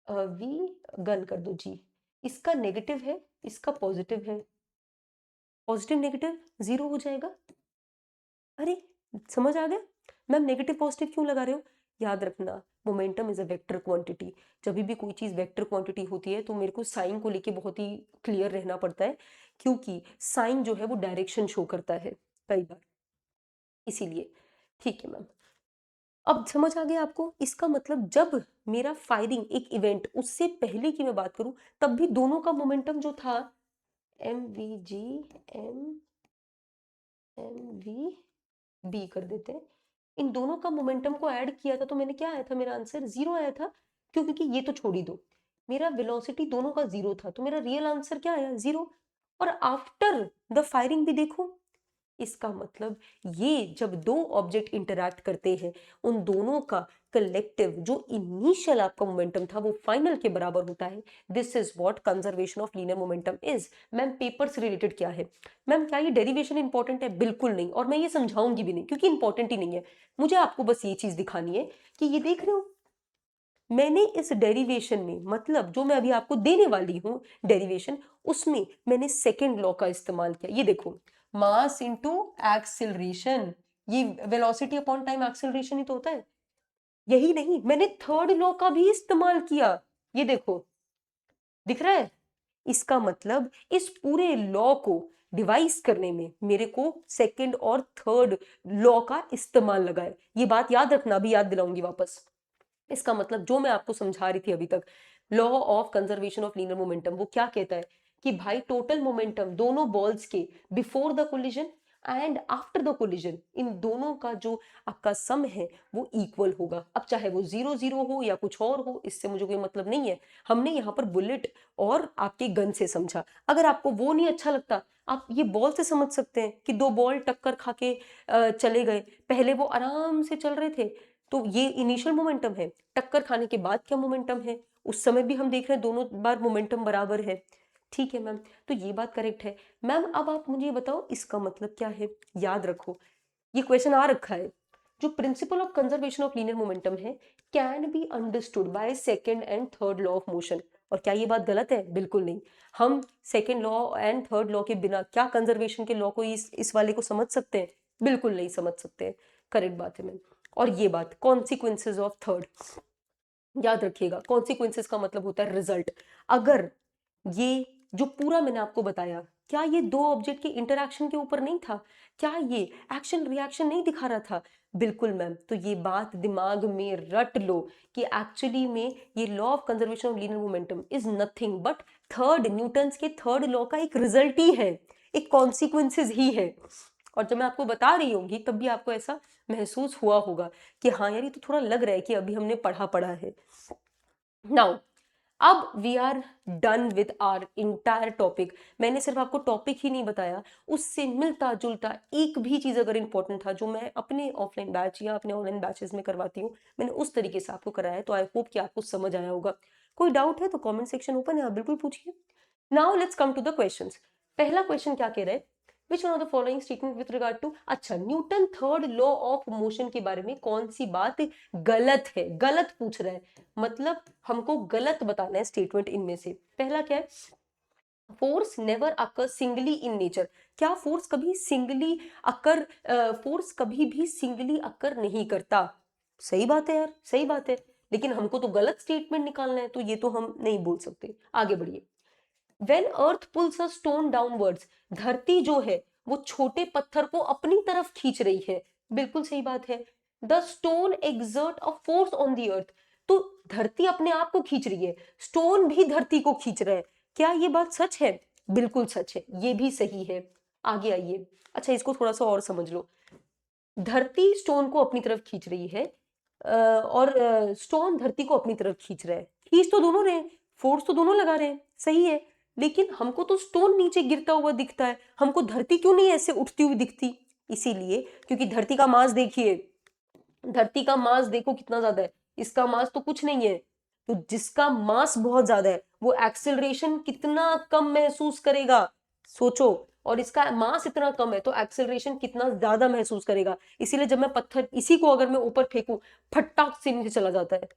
A: वी गन कर दो जी। इसका नेगेटिव है, इसका पॉजिटिव है, पॉजिटिव नेगेटिव जीरो हो जाएगा। अरे समझ आ गया मैम? नेगेटिव पॉजिटिव क्यों लगा रहे हो? याद रखना, momentum is a vector quantity. जब भी कोई चीज वेक्टर क्वांटिटी होती है तो मेरे को साइन को लेके बहुत ही क्लियर रहना पड़ता है, क्योंकि साइन जो है वो डायरेक्शन शो करता है कई बार, इसीलिए। ठीक है मैम, अब समझ आ गया आपको? इसका मतलब जब मेरा फायरिंग एक इवेंट, उससे पहले की मैं बात करूं, तब भी दोनों का मोमेंटम जो था M V G, M M V B कर देते हैं, इन दोनों का मोमेंटम को ऐड किया था तो मैंने क्या आया था? मेरा आंसर जीरो आया था। क्यों? क्योंकि ये तो छोड़ ही दो, मेरा वेलोसिटी दोनों का जीरो था, तो मेरा रियल आंसर क्या आया? जीरो। और आफ्टर द फायरिंग भी देखो, इसका मतलब ये जब दो ऑब्जेक्ट इंटरैक्ट करते हैं, उन दोनों का कलेक्टिव जो इनिशियल आपका मोमेंटम था वो फाइनल के बराबर होता है। This is what conservation of linear momentum is. Ma'am paper से रिलेटेड क्या है? मैम क्या ये डेरिवेशन इंपॉर्टेंट है? बिल्कुल नहीं, और मैं ये समझाऊंगी भी नहीं क्योंकि इंपॉर्टेंट ही नहीं है। मुझे आपको बस ये चीज दिखानी है कि ये देख रहे हो, मैंने इस डेरिवेशन में, मतलब जो मैं अभी आपको देने वाली हूं डेरिवेशन, उसमें मैंने सेकेंड लॉ का इस्तेमाल किया। ये देखो, मास इंटू एक्सिलरेशन, ये वेलोसिटी अपॉन टाइम एक्सिलरेशन ही तो होता है। यही नहीं, मैंने थर्ड लॉ का भी इस्तेमाल किया। ये देखो, दिख रहा है? इसका मतलब इस पूरे लॉ को डिवाइस करने में मेरे को सेकंड और थर्ड लॉ का इस्तेमाल लगा है। ये बात याद रखना, अभी याद दिलाऊंगी वापस। इसका मतलब जो मैं आपको समझा रही थी अभी तक, law of conservation of linear momentum, वो क्या कहता है कि भाई टोटल मोमेंटम दोनों बॉल्स के before the collision and after the collision, इन दोनों का जो आपका सम है वो इक्वल होगा। अब चाहे वो जीरो जीरो हो या कुछ और हो, इससे मुझे कोई मतलब नहीं है। हमने यहाँ पर बुलेट और आपके गन से समझा। अगर आपको वो नहीं अच्छा लगता, आप ये बॉल से समझ सकते हैं कि दो बॉल टक्कर खा के चले गए, पहले वो आराम से चल रहे थे, तो ये इनिशियल मोमेंटम है। टक्कर खाने के बाद क्या मोमेंटम है, उस समय भी हम देख रहे हैं दोनों बार मोमेंटम बराबर है। ठीक है मैम, तो ये बात करेक्ट है। मैम अब आप मुझे बताओ इसका मतलब क्या है? याद रखो, ये क्वेश्चन आ रखा है, जो principle of conservation of linear momentum है can be understood by second and third law of motion. और क्या ये बात गलत है? बिल्कुल नहीं। हम second law and third law के बिना क्या कंजर्वेशन के लॉ को इस वाले को समझ सकते हैं? बिल्कुल नहीं समझ सकते हैं। करेक्ट बात है मैम। और ये बात कॉन्सिक्वेंसेज ऑफ थर्ड, याद रखिएगा, कॉन्सिक्वेंसेज का मतलब होता है रिजल्ट। अगर ये जो पूरा मैंने आपको बताया, क्या ये दो ऑब्जेक्ट के इंटरैक्शन के ऊपर नहीं था? क्या ये एक्शन रिएक्शन नहीं दिखा रहा था? बिल्कुल मैम। तो ये बात दिमाग में रट लो कि एक्चुअली में ये law of conservation of linear momentum is nothing but third Newton's के थर्ड लॉ का एक रिजल्ट ही है, एक कॉन्सिक्वेंसेज ही है। और जब मैं आपको बता रही होंगी तब भी आपको ऐसा महसूस हुआ होगा कि हाँ यार ये तो थोड़ा लग रहा है कि अभी हमने पढ़ा है। नाउ अब we are done with our entire topic. मैंने सिर्फ आपको टॉपिक ही नहीं बताया, उससे मिलता जुलता एक भी चीज अगर इंपॉर्टेंट था जो मैं अपने ऑफलाइन बैच या अपने ऑनलाइन बैचेस में करवाती हूँ, मैंने उस तरीके से आपको कराया है। तो आई होप कि आपको समझ आया होगा। कोई डाउट है तो कमेंट सेक्शन ओपन है, आप बिल्कुल पूछिए। Now let's come to the questions. पहला क्वेश्चन क्या कह रहा है? Which one of the following statement with regard to, अच्छा Newton third law of motion के बारे में कौन सी बात गलत है? गलत पूछ रहा है, मतलब हमको गलत बताना है स्टेटमेंट इनमें से। पहला क्या है? Force never occur singly in nature. क्या फोर्स कभी सिंगली अकर, फोर्स कभी भी सिंगली अकर नहीं करता? सही बात है यार, सही बात है। लेकिन हमको तो गलत स्टेटमेंट निकालना है, तो ये तो हम नहीं बोल सकते। आगे बढ़िए। When earth pulls a stone downwards, धरती जो है वो छोटे पत्थर को अपनी तरफ खींच रही है। बिल्कुल सही बात है। The stone exert a force on the earth, तो धरती अपने आप को खींच रही है, स्टोन भी धरती को खींच रहा है। क्या ये बात सच है? बिल्कुल सच है, ये भी सही है। आगे आइए। अच्छा इसको थोड़ा सा और समझ लो। धरती स्टोन को अपनी तरफ खींच रही है और स्टोन धरती को अपनी तरफ खींच रहा है। खींच तो दोनों रहे हैं, फोर्स तो दोनों लगा रहे हैं, सही है। लेकिन हमको तो स्टोन नीचे गिरता हुआ दिखता है, हमको धरती क्यों नहीं ऐसे उठती हुई दिखती? इसीलिए क्योंकि धरती का मास देखिए, धरती का मास देखो कितना ज्यादा है, इसका मास तो कुछ नहीं है। तो जिसका मास बहुत ज्यादा है वो एक्सेलरेशन कितना कम महसूस करेगा, सोचो। और इसका मास इतना कम है तो एक्सेलरेशन कितना ज्यादा महसूस करेगा। इसीलिए जब मैं पत्थर इसी को अगर मैं ऊपर फेंकूं, फटाक से नीचे चला जाता है।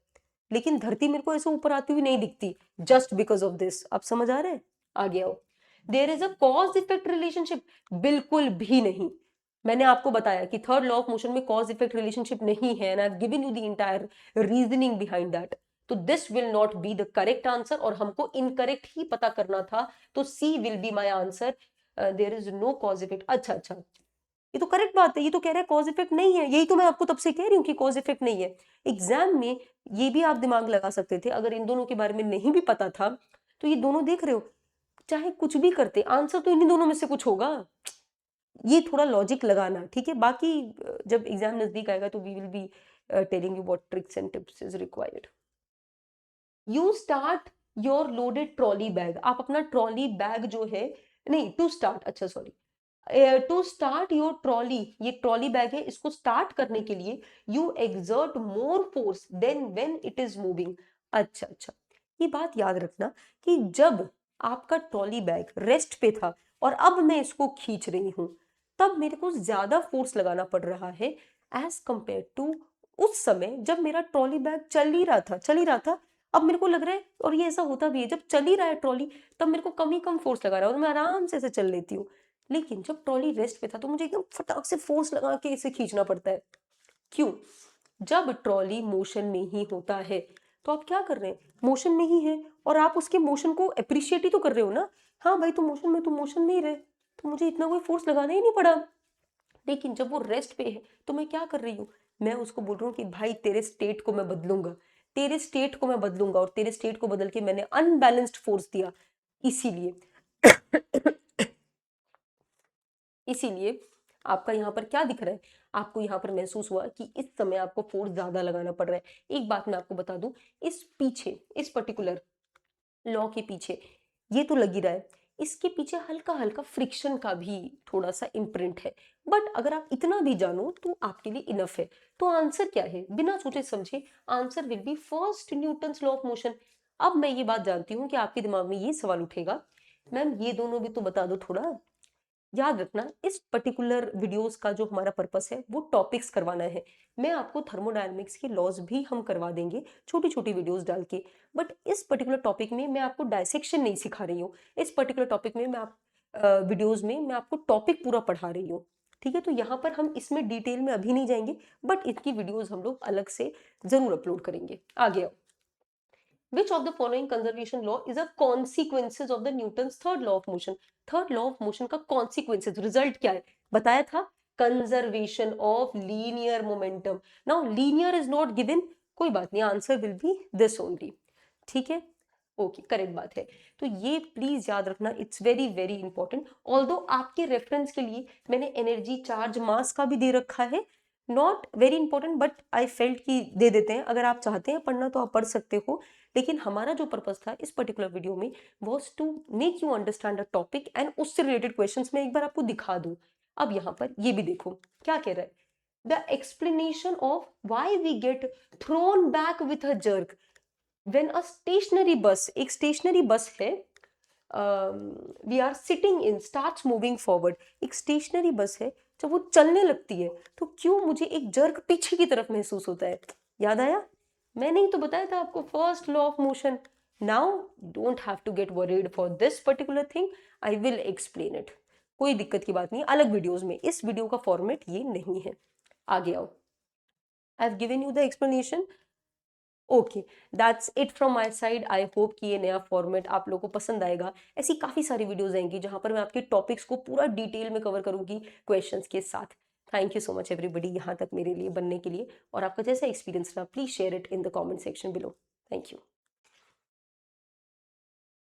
A: लेकिन धरती मेरे को ऐसे ऊपर आती हुई नहीं दिखती, जस्ट बिकॉज ऑफ दिस। आप समझ आ रहे हैं? आगे आओ। There is a cause effect relationship, बिल्कुल भी नहीं। मैंने आपको बताया कि थर्ड लॉ ऑफ मोशन में कॉज इफेक्ट रिलेशनशिप नहीं है, and I have given you the entire reasoning behind that. तो this will not be the correct answer, और हमको इनकरेक्ट ही पता करना था, तो C will be my answer. There is no cause effect. अच्छा अच्छा, ये तो करेक्ट बात है, ये तो कह रहा है कॉज इफेक्ट नहीं है। यही तो मैं आपको तब से कह रही हूँ कि कॉज इफेक्ट नहीं है। एग्जाम में ये भी आप दिमाग लगा सकते थे, अगर इन दोनों के बारे में नहीं भी पता था तो ये दोनों देख रहे हो, चाहे कुछ भी करते आंसर तो इन्हीं दोनों में से कुछ होगा। ये थोड़ा लॉजिक लगाना, ठीक है। बाकी जब एग्जाम नजदीक आएगा तो we will be telling you what tricks and tips is required. You start your loaded trolley bag. आप अपना ट्रॉली बैग जो है, नहीं टू स्टार्ट, अच्छा sorry, to start your trolley, ये ट्रॉली बैग है, इसको स्टार्ट करने के लिए you exert more force than when it is moving. अच्छा अच्छा, ये बात याद रखना कि जब आपका ट्रॉली बैग रेस्ट पे था और अब मैं इसको खींच रही हूं, तब मेरे को ज्यादा फोर्स लगाना पड़ रहा है एज कंपेयर टू उस समय जब मेरा ट्रॉली बैग चल ही रहा था। अब मेरे को लग रहा है, और ये ऐसा होता भी है, जब चल ही रहा है ट्रॉली तब मेरे को कम ही कम फोर्स लगा रहा है और मैं आराम से ऐसे चल लेती हूँ। लेकिन जब ट्रॉली रेस्ट पे था तो मुझे एकदम फटाक से फोर्स लगा के इसे खींचना पड़ता है। क्यों? जब ट्रॉली मोशन में ही होता है तो आप क्या कर रहे हैं, मोशन में ही है, और आप उसके मोशन को अप्रिशिएट ही तो कर रहे हो ना। हाँ भाई, तुम मोशन में ही रहे, तो मुझे इतना कोई फोर्स लगाना ही नहीं पड़ा। लेकिन जब वो रेस्ट पे है तो मैं क्या कर रही हूँ, मैं उसको बोल रहा हूँ कि भाई तेरे स्टेट को मैं बदलूंगा, तेरे स्टेट को मैं बदलूंगा, और तेरे स्टेट को बदल के मैंने अनबैलेंस्ड फोर्स दिया। इसीलिए इसीलिए आपका यहाँ पर क्या दिख रहा है, आपको यहाँ पर महसूस हुआ कि इस समय आपको फोर्स ज्यादा लगाना पड़ रहा है। एक बात मैं आपको बता दूं, इस पीछे, इस पर्टिकुलर लॉ के पीछे ये तो लग ही रहा है, इसके पीछे हल्का हल्का फ्रिक्शन का भी थोड़ा सा इम्प्रिंट है। बट अगर आप इतना भी जानो तो आपके लिए इनफ है। तो आंसर क्या है, बिना सोचे समझे answer will be first Newton's law of motion. अब मैं ये बात जानती हूँ कि आपके दिमाग में ये सवाल उठेगा, मैम ये दोनों भी तो बता दो थोड़ा। याद रखना इस पर्टिकुलर वीडियोस का जो हमारा पर्पस है वो टॉपिक्स करवाना है। मैं आपको थर्मोडायनामिक्स के लॉज भी हम करवा देंगे छोटी छोटी वीडियोस डाल के, बट इस पर्टिकुलर टॉपिक में मैं आपको डायसेक्शन नहीं सिखा रही हूँ। इस पर्टिकुलर टॉपिक में मैं आप वीडियोस में मैं आपको टॉपिक पूरा पढ़ा रही हूँ। ठीक है, तो यहाँ पर हम इसमें डिटेल में अभी नहीं जाएंगे, बट इसकी वीडियोस हम लोग अलग से जरूर अपलोड करेंगे। आगे आओ। Which of the following conservation law is a consequences of the Newton's third law of motion? Third law of motion का कॉन्सिक्वेंसेज रिजल्ट क्या है बताया था, conservation of linear momentum. Now linear is not given, कोई बात नहीं, answer will be this only. ठीक है, ओके, करेक्ट बात है। तो ये प्लीज याद रखना, it's very very important. Although आपके रेफरेंस के लिए मैंने एनर्जी चार्ज मास का भी दे रखा है, not very important but I felt कि दे देते हैं। अगर आप चाहते हैं पढ़ना तो आप पढ़ सकते हो, लेकिन हमारा जो पर्पस था इस पर्टिकुलर वीडियो में was to make you understand a topic and उससे रिलेटेड क्वेश्चंस मैं एक बार आपको दिखा दूं। अब यहाँ पर ये भी देखो क्या कह रहा है, the explanation of why we get thrown back with a jerk when a stationary bus, एक स्टेशनरी बस है, we are sitting in starts moving forward, एक स्टेशनरी बस है, जब वो चलने लगती है तो क्यों मुझे एक जर्क पीछे की तरफ महसूस होता है। याद आया, मैंने ही तो बताया था आपको first law of motion. Now don't have to get worried for this particular thing, I will explain it, कोई दिक्कत की बात नहीं, अलग वीडियोस में, इस वीडियो का फॉर्मेट ये नहीं है। आगे आओ, आई have given you the explanation. Okay, that's it from my side. I hope कि ये नया फॉर्मेट आप लोगों को पसंद आएगा। ऐसी काफ़ी सारी वीडियोस आएंगी जहां पर मैं आपके टॉपिक्स को पूरा डिटेल में कवर करूंगी क्वेश्चंस के साथ। Thank you so much everybody यहाँ तक मेरे लिए बनने के लिए, और आपका जैसा एक्सपीरियंस रहा please share it in the comment section below. Thank you.